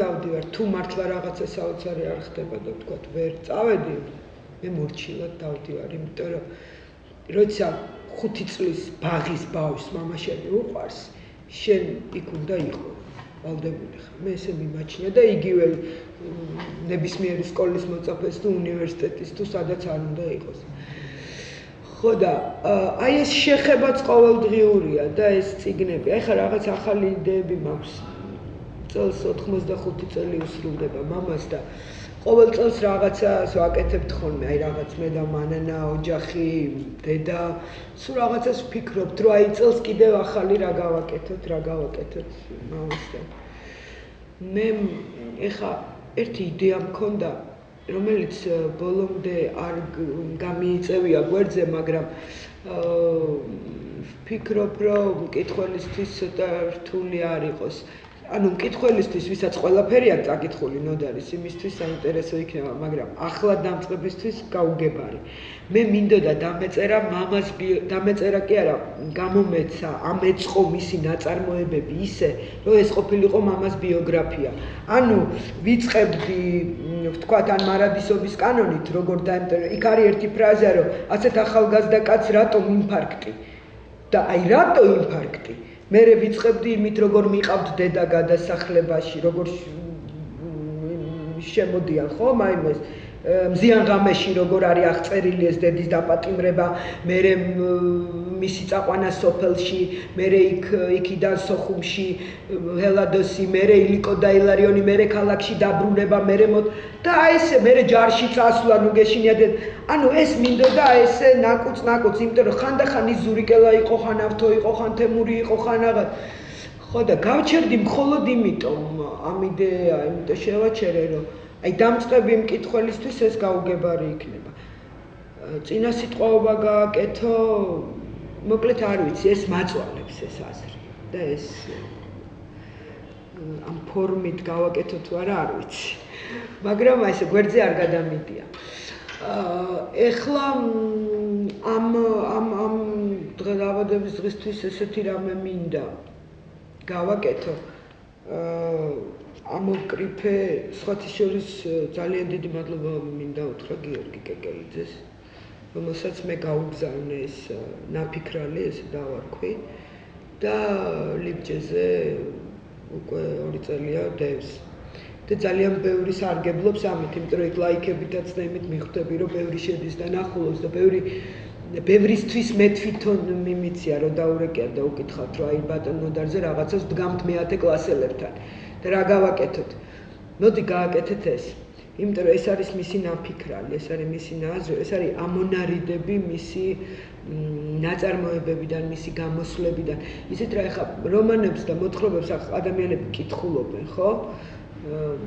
დავდივარ თუ მართლა რაღაცა საოცარი არ ხდება და ვთქვათ ვერ წავედი მე მორჩილად დავდივარ იმიტომ რომ როცა 5 წლის ბაღის ბავშვს მამაშენი უყვარს შენ იქ უნდა იყო ვალდებული ხარ მე ესე მიმაჩნია და იგივე ნებისმიერი სკოლის მოწაფეს თუ უნივერსიტეტის თუ სადაც არ უნდა იყოს ხო და აი ეს შეხებაც ყოველდღიურია და ეს წიგნები. აი ხა რაღაც ახალი იდეები მაქვს. წელს 85 წელი უსრულდება მამას და ყოველ წელს რაღაცას ვაკეთებთ ხოლმე, აი რაღაც მე და მანანა, ოჯახი, დედა, სულ რაღაცას ვფიქრობთ, რომ აი წელს კიდევ ახალი რა გავაკეთოთ მამასთან. მე ეხა ერთი იდეა მქონდა, რომელიც ბოლომდე არ გამიიწევია გვერდზე, მაგრამ ვფიქრობ, რომ მკითხველისთვის ცოტა რთული არ იყოს. ანუ მკითხველისთვის, ვისაც ყველაფერი აქვს წაკითხული ნოდარის, იმისთვის საინტერესო იქნება, მაგრამ ახლა დამწყებისთვის გაუგებარი. მე მინდოდა დამეწერა მამას დამეწერა კი არა, გამომეცა, ამეწყო მისი ნაწარმოებები ისე, რომ ეს ყოფილიყო მამას ბიოგრაფია. ანუ ვიწყებდი, ვთქვათ, ან მარადისობის კანონით, როგორ დაემტერა, იქ არის ერთი ფრაზა, რომ ასეთ ახალგაზრდა კაცს რატომ ინფარქტი? და აი რატო ინფარქტი? მე ვიწყებდი იმით, როგორ მიყავთ დედა გადასახლებაში, როგორ შემოდიან, ხო, მაიმეს მზიან ღამეში როგორ არის აღწერილი ეს დედის დაპატიმრება, მე მისი წაყვანა სოფელში, მე იქიდან სოხუმში, ჰელადოსი, მე ილიკო და ილარიონი, მე ქალაქში დაბრუნება, მე და აი ესე მე ჯარში წასვლა, ნუ გეშინიათ. ანუ ეს მინდოდა ესე ნაკუც, იმიტომ რომ ხანდახან ის ზურიკელა იყო, ხან ავთო იყო, ხან თემური იყო, ხან რაღაც. ხო და გავჩერდი მხოლოდ იმიტომ ამ იდეა, იმიტომ შევაჩერე, რომ აი დამწყები მკითხველისთვის ეს გაუგებარი იქნება. წინა სიტყვაობა გააკეთო, მოკლედ არ ვიცი, ეს მაწვალებს ეს აზრი და ეს ამ ფორმით გავაკეთო თუ არა არ ვიცი. მაგრამ აი ესე გვერდზე არ გადამიდია. ეხლა ამ დღევანდების დღისთვის ესეთი რამე მინდა გავაკეთო. ამოვკრიფე, სხვათა შორის ძალიან დიდი მადლობა მინდა უთხრა გიორგი კეკელიძეს, რომელსაც მე გაუგზავნე ეს ნაფიქრალი, ესე დავარქვი და ლიბჯეზე უკვე 2 წელია დევს. და ძალიან ბევრი სარგებლობს ამით, იმიტომ რომ იქ ლაიქებითაც და იმით მიხვდები, რომ ბევრი შედის და ნახულობს და ბევრისთვის მე თვითონ მიმიცია, რომ დაურეკიათ და უკითხავთ, რომ აი ბატონ ნოდარზე რაღაცას ვდგამთ მე-10 კლასელებთან. და რა გავაკეთოთ? მოდი გააკეთეთ ეს. იმიტომ რომ ეს არის მისი ნაფიქრალი, ეს არის მისი ნაზრი, ეს არის ამონარიდები მისი ნაწარმოებებიდან, მისი გამოსვლებიდან. ისეთ რა ეხა რომანებს და მოთხრობებს ადამიანები კითხულობენ, ხო?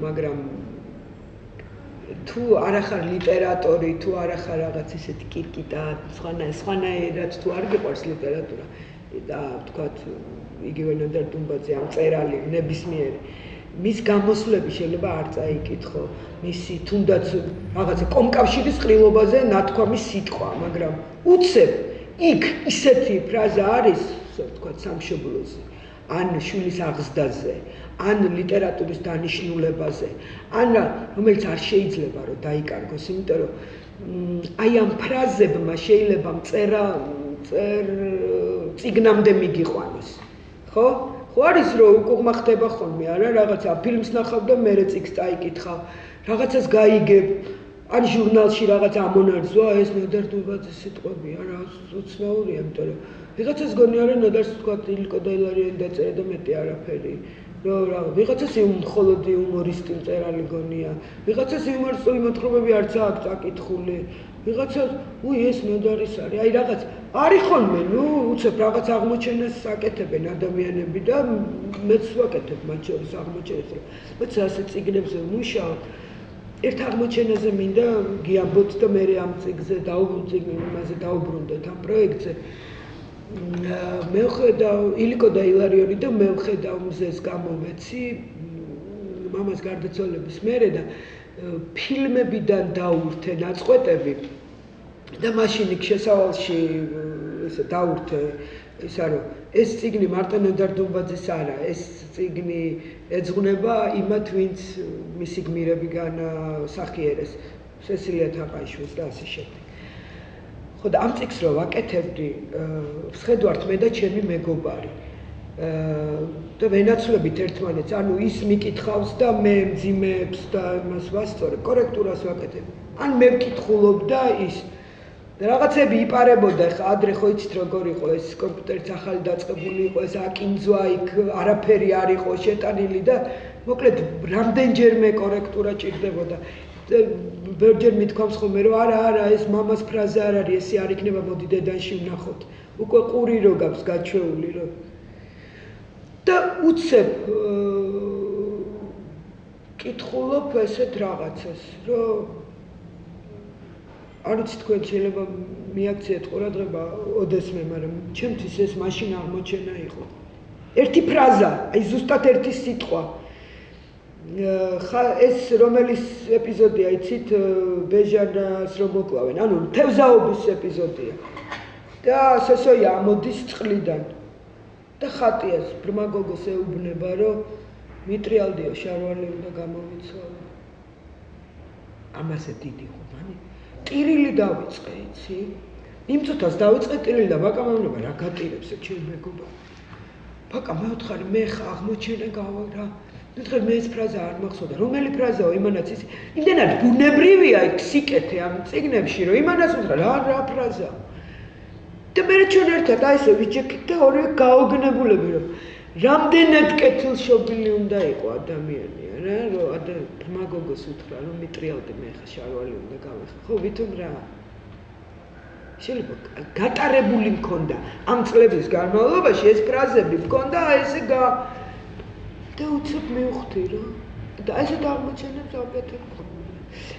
მაგრამ თუ არ ახარ ლიტერატორი, თუ არ ახარ რაღაც ისეთი კირკიტა, სხვანაირად თუ არ გიყვარს ლიტერატურა და ვთქვათ, იგივე ნოდარ დუმბაძე ამ წერალი ნებისმიერი მის გამოსვლები შეიძლება არ წაიკითხო, მისი თუნდაც რაღაცა კომკავშირის ყრილობაზე ნათქვამი სიტყვა, მაგრამ უცებ იქ ისეთი ფრაზა არის, ვთქვათ, სამშობლოზე, ან შვილის აღზრდაზე, ან ლიტერატურის დანიშნულებაზე, ან რომელიც არ შეიძლება რომ დაიკარგოს, იმიტომ რომ აი ამ ფრაზებმა შეიძლება წერა წიგნამდე მიგიყვანოს. ხო? ხო არის რომ უკუღმა ხდება ხოლმე, არა რაღაცა ფილმს ნახავ და მე წიგნს წაიკითხავ, რაღაცას გაიგებ, ან ჟურნალში რაღაც ამონარზვა, ეს ნოდარ დუბაძის სიტყვებია, რა უცნაურია, იმიტომ რომ ვიღაცას გონია რომ ნოდარს თქვა ილიკო და ილარიონი დაწერა და მეტი არაფერი. რა ვიღაცას მხოლოდ იუმორისტი მწერალი გონია, ვიღაცას იუმორისტული მოთხრობები არც აქვს წაკითხული. ვიღაცას, ეს ნოდარის არის, აი რაღაც არის ხოლმე, უცებ რაღაც აღმოჩენას აკეთებენ ადამიანები და მეც ვაკეთებ მათ შორის აღმოჩენას, რომ მეც ასე წიგნებზე ვმუშაობ. ერთ აღმოჩენაზე მინდა გიამბოთ და მე ამ წიგნზე დაუბრუნდეთ ამ პროექტზე. მე ვხედავ ილიკო და ილარიონი და მე ვხედავ მზეს გამოვეცი მამას გარდაცვალების მერე და ფილმებიდან დაურთე ნაწყვეტები და მაშინ იქ შესავალში ესე დაურთე ისა რომ ეს წიგნი მარტო ნოდარ დუმბაძის არა, ეს წიგნი ეძღვნება იმათ, ვინც მისი გმირებიდან სახიერეს, სესილია თაყაიშვილს და ასე შემდეგ. ხო და ამ წიგნს რო ვაკეთებდი, ვხედავთ მე და ჩემი მეგობარი. და ვენაცვლებით ერთმანეთს, ანუ ის მიკითხავს და მე მძიმეებს და იმას ვასწორებ, კორექტურას ვაკეთებ. ან მე ვკითხულობ და ის და რაღაცები იპარებოდა, ხა ადრე ხო იცით როგორ იყო ეს კომპიუტერიც ახალი დაწყებული იყო, ეს აკინძვა იქ არაფერი არ იყო შეტანილი და მოკლედ რამდენჯერმე კორექტურა ჭირდებოდა. ბევრჯერ მithქვამს ხოლმე რომ არა ეს მამას ფრაზა არ არის, ესე არ იქნება, მოდი დედანში ვნახოთ. უკვე ყური რო გაქვს გაჩვეული რო. და უცებ კითხულობ ესეთ რაღაცას, რომ არ ვიცი თქვენ შეიძლება მიაქციეთ ყურადღება ოდესმე, მაგრამ ჩემთვის ეს მაშინ აღმოჩენა იყო. ერთი ფრაზა, აი ზუსტად ერთი სიტყვა. ხა ეს რომელის ეპიზოდია, იცით, ბეჟანას რომ მოკლავენ, ანუ თევზაობის ეპიზოდია. და სესოია ამოდის წყლიდან. და ხატიას ბრმა გოგოს ეუბნება, რომ მიტრიალდიო შარვალი უნდა გამოვიცვალო. ამაზე დიდი ხუმანი. ტირილი დავიწყე, იცი? იმ წუთას დავიწყე ტირილი და ბაკა მეუბნება, რა გატირებს ჩემ მეგობარ. ბაკა მეუთხარი, მე ხა აღმოჩენა გავა რა. მეუთხარი, მე ეს ფრაზა არ მახსოვდა. რომელი ფრაზაო იმანაც იცი? იმდენად ბუნებრივია იქ სიკეთე ამ წიგნებში, რომ იმანაც უთხრა, რა ფრაზაა. და მე ჩვენ ერთად აი ესე ვიჩექით და ორივე გაოგნებულები, რომ რამდენად კეთილშობილი უნდა იყოს ადამიანი, რა, რომ ბრმა გოგოს უთხრა, რომ მიტრიალდი მე ხა შარვალი უნდა გავეხო. ხო, ვითომ რა? შეიძლება გატარებული მქონდა ამ წლების განმავლობაში ეს ფრაზები მქონდა აი ესე და უცებ მივხვდი რა. და ესეთ აღმოჩენებს აკეთებ ხოლმე.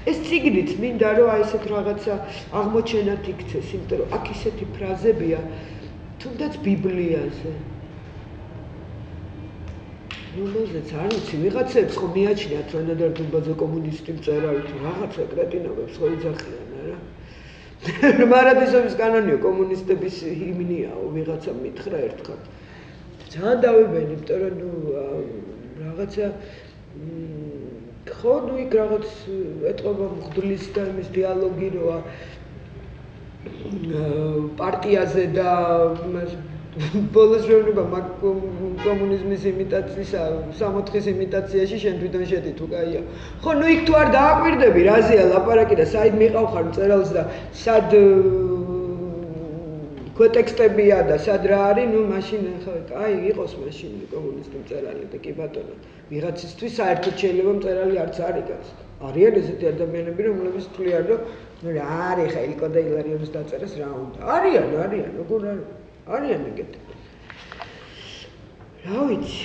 ეს წიგნიც მინდა რომ აი ესეთ რაღაცა აღმოჩენად იქცეს, იმიტომ რომ აქ ისეთი ფრაზებია, თუნდაც ბიბლიაზე. რომელზეც არ ვიცი, ვიღაცებს ხო მიაჩნიათ რომ ნადარდუბაძე კომუნისტი მწერალი თუ რაღაცა კრეტინობებს ხო იძახიან რა. მარადისობის კანონიო კომუნისტების ჰიმნიაო, ვიღაცა მითხრა ერთხელ. ძალიან დავიბენი, იმიტომ რომ რაღაცა ხო, იქ რაღაც ეტყობა მღვდლის და იმის დიალოგი როა პარტიაზე და ბოლოს რონება კომუნიზმის იმიტაციის, სამოთხის იმიტაციაში შენ თვითონ შედი თუ კაია. ხო, იქ თუ არ დააკვირდები, რაზეა ლაპარაკი და საით მიყავხარ მწერალს და სად ქვეტექსტებია და სად რა არის, მაშინ ხო, აი, იყოს მაშინ კომუნისტი მწერალი და კი ბატონო. ვიღაცისთვის საერთოდ შეიძლება მწერალი არც არ იგავს. არიან ესეთი ადამიანები, რომლებიც თვლიან, რომ რა არის ხა ილკო და ილარიონის დაწერას რა უნდა. არიან, როგორ არიან ეგეთი. რა ვიცი.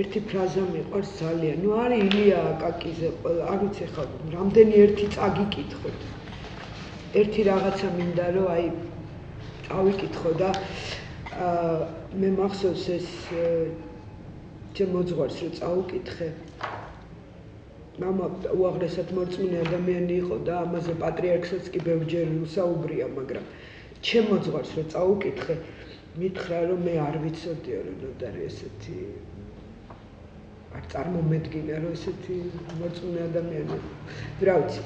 ერთი ფრაზა მიყვარს ძალიან. არის ილია აკაკიზე, არ ვიცი ხა რამდენი ერთი წაგიკითხოთ. ერთი რაღაცა მინდა რომ აი წავიკითხო და მე მახსოვს ეს ჩემ მოძღვარს რომ წაუკითხე. მამა უაღრესად მორწმუნე ადამიანი იყო და ამაზე პატრიარქსაც კი ბევრჯერ უსაუბრია, მაგრამ ჩემ მოძღვარს რომ წაუკითხე, მითხრა რომ მე არ ვიცოდიო რომ ნოდარი ესეთი არ წარმომედგინა რომ ესეთი მორწმუნე ადამიანი. რა ვიცი.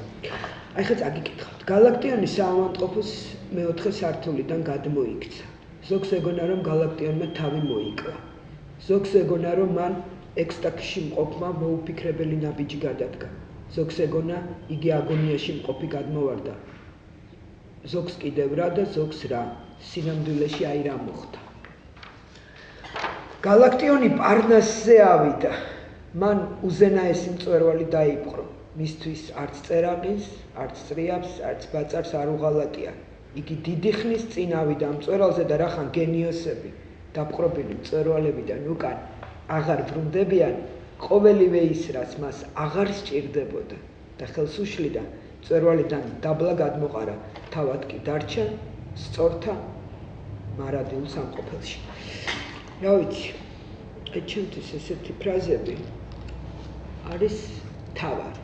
აი ხა წაგიკითხავთ. გალაქტიონის საავადმყოფოს მეოთხე სართულიდან გადმოიქცა. ზოგს ეგონა რომ გალაქტიონმა თავი მოიკლა. ზოგს ეგონა რომ მან ექსტაკში მყოფმა მოუფიქრებელი ნაბიჯი გადადგა. ზოგს ეგონა იგი აგონიაში მყოფი გადმოვარდა. ზოგს კიდევ რა და ზოგს რა. სინამდვილეში აი რა მოხდა. გალაქტიონი პარნასზე ავიდა. მან უზენაესი მწვერვალი დაიპყრო. მისთვის არც წერაყის, არც წრიაფს, არც ბაწარს არ უღალატია. იგი დიდი ხნის წინ ავიდა მწვერვალზე და რახან გენიოსები დაპყრობილი მწვერვალებიდან უკან აღარ ბრუნდებიან, ყოველივე ის რაც მას აღარ სჭირდებოდა და ხელს უშლიდა, მწვერვალიდან დაბლა გადმოყარა, თავად კი დარჩა სწორთა მარადილ სამყოფელში. რა ვიცი, ჩემთვის ესეთი ფრაზები არის თავარი.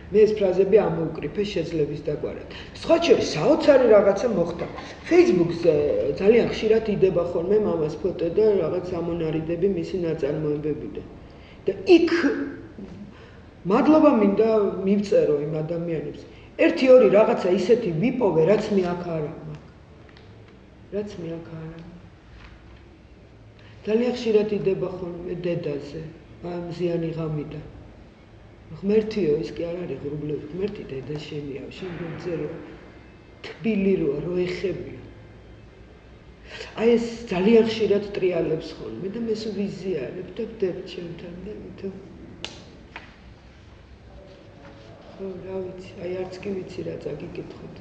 მე ეს ფრაზები ამოუკრიფე შეძლების დაგვარად. სხვა შორის საოცარი რაღაცა მოხდა. Facebook-ზე ძალიან ხშირად იდება ხოლმე მამას ფოტო და რაღაც ამონარიდები მისი ნაწარმოებებიდან. და იქ მადლობა მინდა მივწერო იმ ადამიანებს. 1-2 რაღაცა ისეთი ვიპოვე, რაც მე აქ არ აქვს. ძალიან ხშირად იდება ხოლმე დედაზე, მზიანი ღამიდან. ღმერთიო, ის კი არ არის ღრუბლები, ღმერთი დედა შენია, შენ გძერო თბილი რო ეხებია. აი ეს ძალიან ხშირად ტრიალებს ხოლმე და მე სულ ვიზიარებ და ვდებ ჩემთან და მითო რა ვიცი, აი არც კი ვიცი რა წაგიკითხოთ.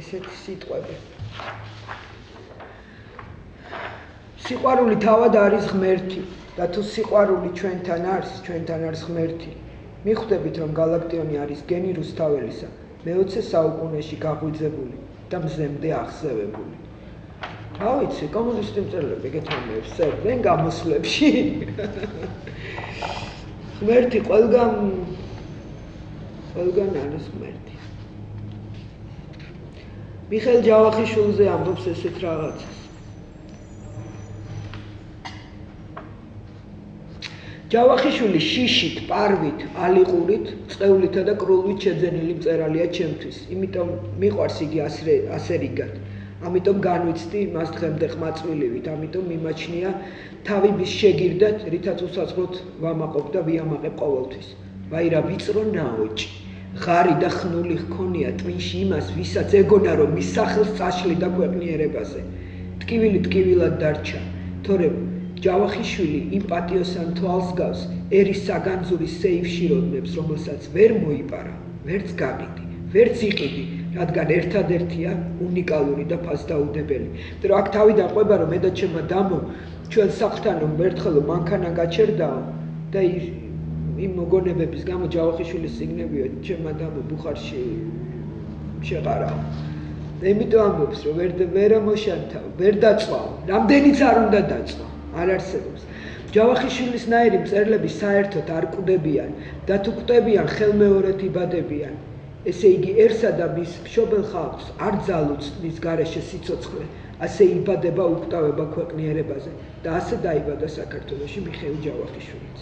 ესეთი სიტყვები. სიყვარული თავად არის ღმერთი და თუ სიყვარული ჩვენთან არის ღმერთი. მიხვდებით რომ გალაქტიონი არის გენი რუსთაველისა, მე-20 საუკუნეში გაღვიძებული და მზემდე აღზევებული. რა ვიცი, კომუნისტი მწერლები ეგეთ ამბებს წერდნენ გამოსვლებში. ღმერთი ყველგან არის ღმერთი. მიხეილ ჯავახიშვილზე ამბობს ესეთ რაღაცას. ჯავახიშვილი შიშით, პარვით, ალიყურით, წყევლითა და კრულვით შეძენილი მწერალია ჩემთვის. იმიტომ მიყვარს იგი ასე რიგად. ამიტომ განვიცდი მას დღემდე ყმაწვილივით, ამიტომ მიმაჩნია თავი მის შეგირდად, რითაც უსაწყლოდ ვამაყობ და ვიამაყებ ყოველთვის. ვაი რა ვიწრო ნაოჭი. ღარი და ხნული ჰქონია ტვინში იმას, ვისაც ეგონა რომ მის სახელს წაშლიდა ქვეყნიერებაზე. ტკივილი ტკივილად დარჩა, თორემ ჯავახიშვილი იმ პატიოსან თვალს გავს ერის საგანძურის სეიფში როდნებს, რომელსაც ვერ მოიპარა, ვერც გაყიდი, ვერც იყიდი, რადგან ერთადერთია უნიკალური და ფასდაუდებელი. მაგრამ აქ თავი დაყვება რომ მე და ჩემმა დამო ჩვენ სახლთან რომ ერთხელ მანქანა გაჩერდაო და იმ მოგონებების გამო ჯავახიშვილის სიგნებია ჩემმა დამო ბუხარში შეყარაო. და იმიტომ ამბობს რომ ვერ ამოშანთავ, ვერ დაწვავ, რამდენიც არ უნდა დაწვა. არ არსებობს. ჯავახიშვილისნაირი მწერლები საერთოდ არ კვდებიან და თუ კვდებიან ხელმეორედ იბადებიან. ესე იგიერსა და მის მშობელ ხალხს არ ძალუძს მის გარეშე სიცოცხლე, ასე იბადება უკვდავება ქვეყნიერებაზე და ასე დაიბადა საქართველოში მიხეილ ჯავახიშვილიც.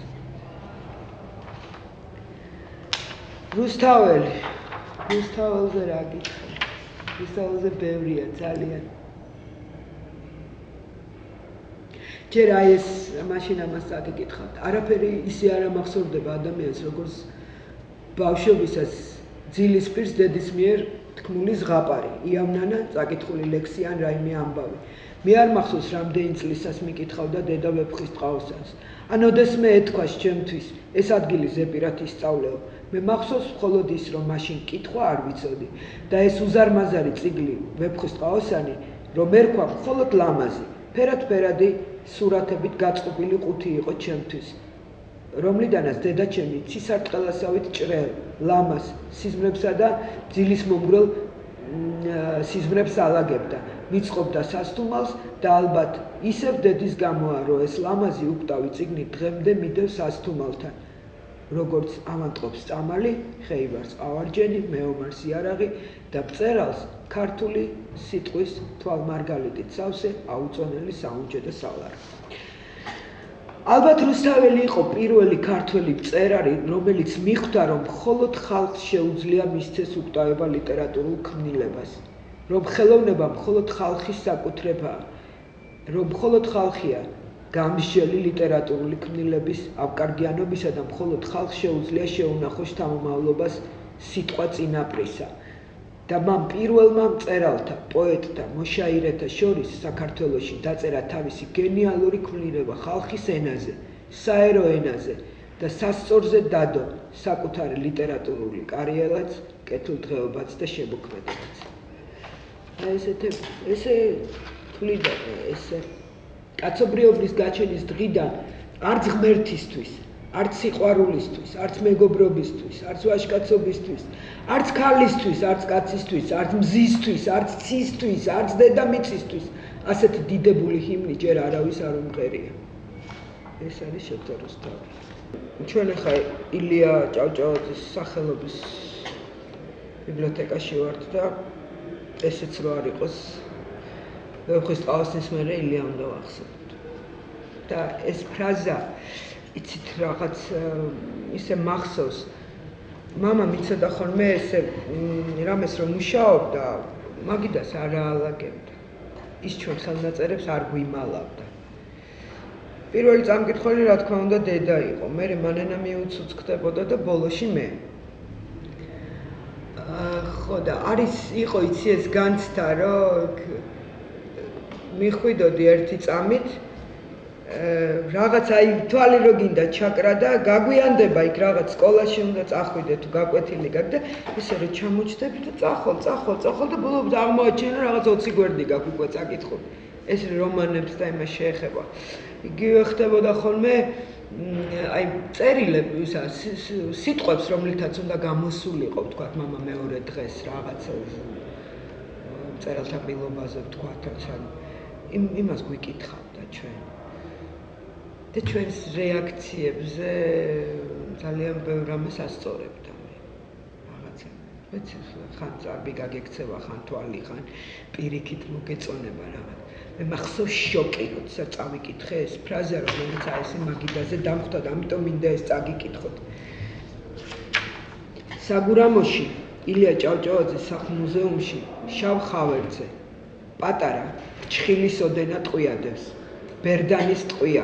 რუსთაველზე რა გითხრა? რუსთაველზე ბევრია ძალიან. ჯერ აი ეს მაშინ ამას წაგიკითხავთ. არაფერი ისე არ ამახსოვრდება ადამიანს, როგორც ბავშვობისას ძილის პირს დედის მიერ თქმული ზღაპარი, იავნანა წაკითხული ლექსი ან რაიმე ამბავი. მე არ მახსოვს რამდენი წლისას მიკითხავდა დედა ვეფხის ტყავსანს. ან ოდესმე ეთქვას ჩემთვის, ეს ადგილი ზეპირად ისწავლეო. მე მახსოვს მხოლოდ ის, რომ მაშინ კითხვა არ ვიცოდი და ეს უზარმაზარი წიგნი ვეფხის ტყავსანი, რომ ერქვა მხოლოდ ლამაზი, ფერად-ფერადი სურათებით გაწყობილი ყუთი იყო ჩემთვის, რომლიდანაც დედაჩემი ცისარტყელასავით ჭრელ, ლამას, სიზმრებსა და ძილის მომგვრელ სიზმრებს ალაგებდა, მიწყობდა სასტუმალს და ალბათ ისევ დედის გამოა, რომ ეს ლამაზი უკვდავი წიგნი დღემდე მიდევს სასტუმალთან, როგორც ამანტყობს წამალი, ხეივარს ყავარჯენი, მეომარს იარაღი და მწერალს ქართული სიტყვის თვალმარგალიტით სავსე, აუწონელი საუნჯე და სალარი. ალბათ რუსთაველი იყო პირველი ქართველი მწერალი, რომელიც მიხვდა, რომ მხოლოდ ხალხს შეუძლია მისცეს უკვდავება ლიტერატურულ ქმნილებას, რომ ხელოვნება მხოლოდ ხალხის საკუთრებაა, რომ მხოლოდ ხალხია გამსჯელი ლიტერატურული ქმნილების ავკარგიანობისა და მხოლოდ ხალხს შეუძლია შეუნახოს შთამომავლობას სიტყვა წინაპრისა. და მან პირველმა მწერალთა, პოეტთა, მოშაირეთა შორის საქართველოში დაწერა თავისი გენიალური ქმნილება ხალხის ენაზე, საერო ენაზე და სასწორზე დადო საკუთარი ლიტერატურული კარიერაც, კეთილდღეობაც და შემოქმედებაც. ესე თვლიდა ესე კაცობრიობის გაჩენის დღიდან არც ღმერთისთვის, არც სიყვარულისთვის, არც მეგობრობისთვის, არც ვაჟკაცობისთვის, არც ქალისთვის, არც კაცისთვის, არც მზისთვის, არც ცისთვის, არც დედამიწისთვის ასეთი დიდებული ჰიმნი ჯერ არავის არ უმღერია. ეს არის შოთა რუსთაველი. ჩვენ ახლა ილია ჭავჭავაძის სახელობის ბიბლიოთეკაში ვართ და ესეც რო არ იყოს ვეფხის ტყავსნის მერე ილია უნდა ვახსენოთ. და ეს ფრაზა იცით რაღაც ისე მახსოვს. მამა მიცოდა ხოლმე ესე რამეს რომ მუშაობდა, მაგიდას არ აალაგებდა. ის ჩვენ ხელნაწერებს არ გვიმალავდა. პირველი წამკითხველი რა თქმა უნდა დედა იყო. მე მანენა მიუწუწქდებოდა და ბოლოში მე. ხო და იყო იცი ეს განცდა რომ მიხვიდოდი ერთი წამით რაღაც აი თვალი რო გინდა ჩაკრა და გაგვიანდება იქ რაღაც სკოლაში უნდა წახვიდე თუ გაკვეთილი გაქვს და ისე რომ ჩამოჩდები და წახვალ და ბოლომდე აღმოაჩინე რომ რაღაც 20 გვერდი გაქვს უკვე წაკითხული. ეს რომანებს და იმას შეეხება. იგივე ხდებოდა ხოლმე აი წერილები ისა სიტყვებს რომლითაც უნდა გამოსულიყო თქვა მამა მეორე დღეს რაღაც წერილთა ყილობაზე თქვა თან იმას გვიკითხავდა ჩვენ და ჩვენს რეაქციებზე ძალიან ბევრ რამეს ასწორებდა მე რაღაცა მეც ხან წარბი გაგექცევა ხან თვალი ხან პირიქით მოგეწონება რაღაც მე მახსოვს შოკი როცა წავიკითხე ეს ფრაზა რომელიც აი ეს მაგიდაზე დამხვდა და ამიტომ მინდა ეს წაგიკითხოთ საგურამოში ილია ჭავჭავაძის სახლ-მუზეუმში შავ ხავერდზე პატარა ჩხილის ოდენა ტყვიადებს ბერდანის ტყვია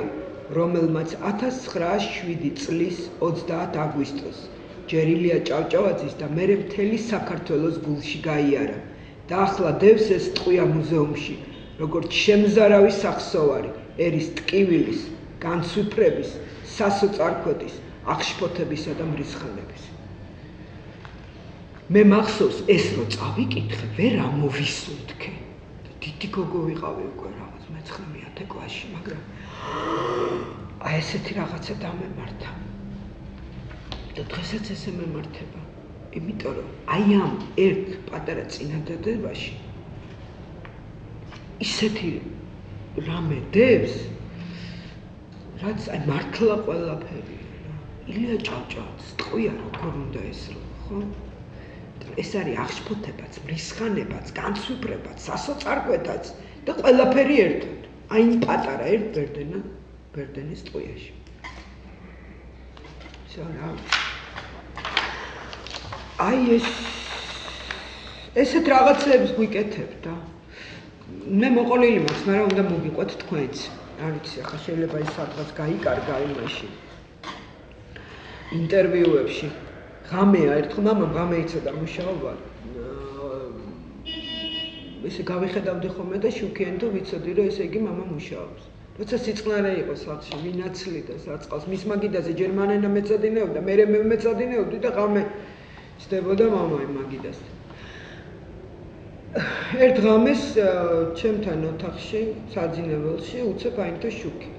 რომელმაც 1907 წლის 30 აგვისტოს ჯერ ილია ჭავჭავაძის და მერე მთელი საქართველოს გულში გაიარა და ახლა დევს ეს ტყვია მუზეუმში როგორც შემზარავი სახსოვარი ერის ტკივილის განსვიფრების სასოწარკვეთის აღშფოთებისა და მრისხანების მე მახსოვს ეს რო წავიკითხე ვერ ამოვისუნთქე დიდი გოგო ვიყავი უკვე რაღაც მე-19 კლასში მაგრამ აი ესეთი რაღაცა დამემართა და დღესაც ესე მემართება იმიტომ რომ აი ამ ერთ პატარა წინადადებაში ისეთი რამე დევს რაც აი მართლა ყველაფერი ილია ჭავჭავაძის ტყვია როგორ უნდა ესრო ხო ეს არის აღშფოთებაც, მრისხანებაც, განსვიფრებაც, სასოწარკვეთაც და ყველაფერი ერთად. აი იმ პატარა ერთ ბერდენის ტყვიაში. აი ესეთ რაღაცებს გვიკეთებ და მე მოყოლილი მაქვს, მაგრამ უნდა მოგიყვეთ თქვენც. არ ვიცი, ახლა შეიძლება ის სადღაც გაიკარგა იმაში. ინტერვიუებში ღამეა ერთხელ მამამ ღამე იცოდა მუშაობა ესე გავიხედავდი ხოლმე და შუქიენ თუ ვიცოდი რომ ესე იგი მამა მუშაობს როცა სიწყნარე იყო სახლში ვინაცლი და საწყავს მის მაგიდაზე ჯერ მანენა მეწადინეობდა მე მეწადინეობდი და ღამე ჩდებოდა მამა იმ მაგიდასთან ერთ ღამეს ჩემთან ოთახში საძინებელში უცებ აინთო შუქი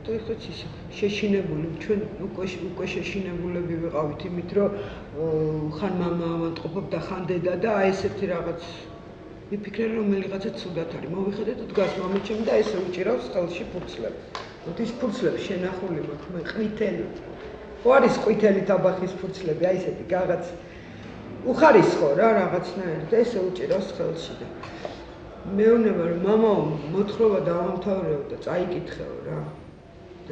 და ეხლაც ისე შეშინებული ჩვენ უკვე შეშინებულები ვიყავით იმით რომ ხან მამა ავანტყოფობდა ხან დედა და აი ესეთი რაღაც ვიფიქრე რომ რომელიღაცა ცუდად არის მოვიხედე და დგას მამაჩემი და ესე უჭირავს ხელში ფურცლებს მოდის ფურცლებს შენახული მაქვს მე ყვითელი ხო არის ყვითელი ტაბახის ფურცლები აი ესეთი რაღაც უხარისხო რა რაღაცნაირი და ესე უჭირავს ხელში და მეუბნება რომ მამა მოთხრობა დავამთავრეო და წაიკითხეო რა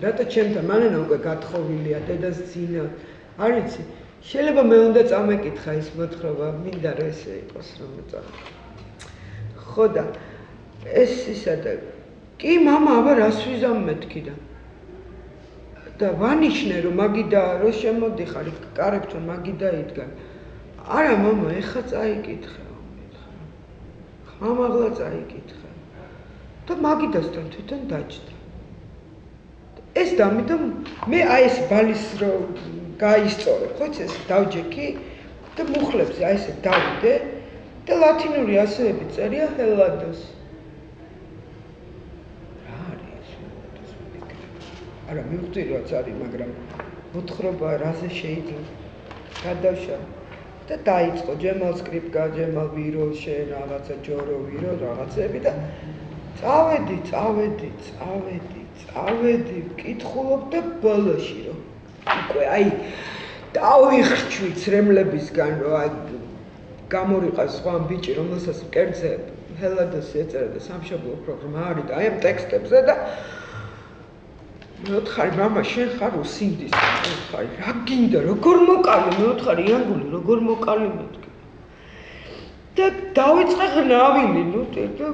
რატო ჩემთან მანენა უკვე გათხოვილია დედას ძინა არ ვიცი შეიძლება მე უნდა წამეკითხა ის მოთხრობა მინდა რომ ესე იყოს რომ წამეკითხა ხო და ეს ისა და კი მამა აბა რას ვიზამ მეთქი და ვანიშნე რომ მაგიდა რო შემოდიხარ კარებთან მაგიდა იდგა არა მამა ეხა წაიკითხე ამაღლა წაიკითხე და მაგიდასთან თვითონ დაჭდა ეს დამიდან მე აი ეს ბალის რო გაისწორებ ხო ეს დავჯექი და მუხლებზე აი ესე დავიდე და ლათინური ასოები წერია ჰელადოს რა არის არა მივხვდი რაც არის მაგრამ მოთხრობა რაზე შეიძლება გადავშალ და დაიწყო ჯემალ სკრიპკა ჯემალ ვირო შენ რაღაცა ჯორო ვირო რაღაცები და წავედი ვკითხულობ და ბოლოში რომ უკვე აი დავიხრჩვი ცრემლებისგან რომ აი გამორიყავს სხვა ბიჭი რომელსაც მკერდზე ჰელადოსი ეწერა და სამშობლო პროგრამა არის და აი ამ ტექსტებზე და მე ვთხარი მამა შენ ხარ უსინდის ვთხარი რა გინდა როგორ მოკალი მე ვთხარი იანგული როგორ მოკალი მეთქი და დავიწყე ღნავილი ნუ და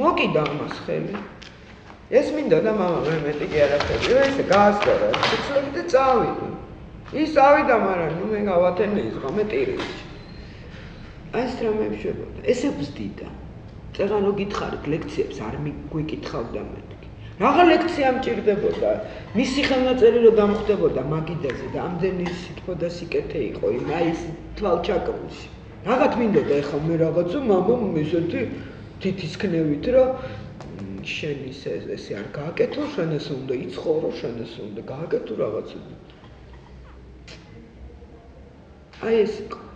მოკიდა ამას ხელი ეს მინდოდა მამა მე მეტი კი არაფერი რა ესე გაასწორა ციცლები და წავიდა ის წავიდა მაგრამ ნუ მე გავათენე ის ღამე ტირიჩი აი ეს რამეები შეგოდა ესე ვზდიდა წეგანო გითხარით ლექციებს არ მიგვიკითხავდა მეთქი რაღა ლექცია მჭირდებოდა მისი ხელნაწერი რომ დამხვდებოდა მაგიდაზე და ამდენი სითბო და სიკეთე იყო იმ აი ეს თვალჩაკრუში რაღაც მინდოდა ეხლა მე რაღაცა მამამ ესეთი თითისქნევით რომ შენ ესე არ გააკეთო შენ ესე უნდა იცხოვრო შენ ესე უნდა გააკეთო რაღაცა აი ეს იყო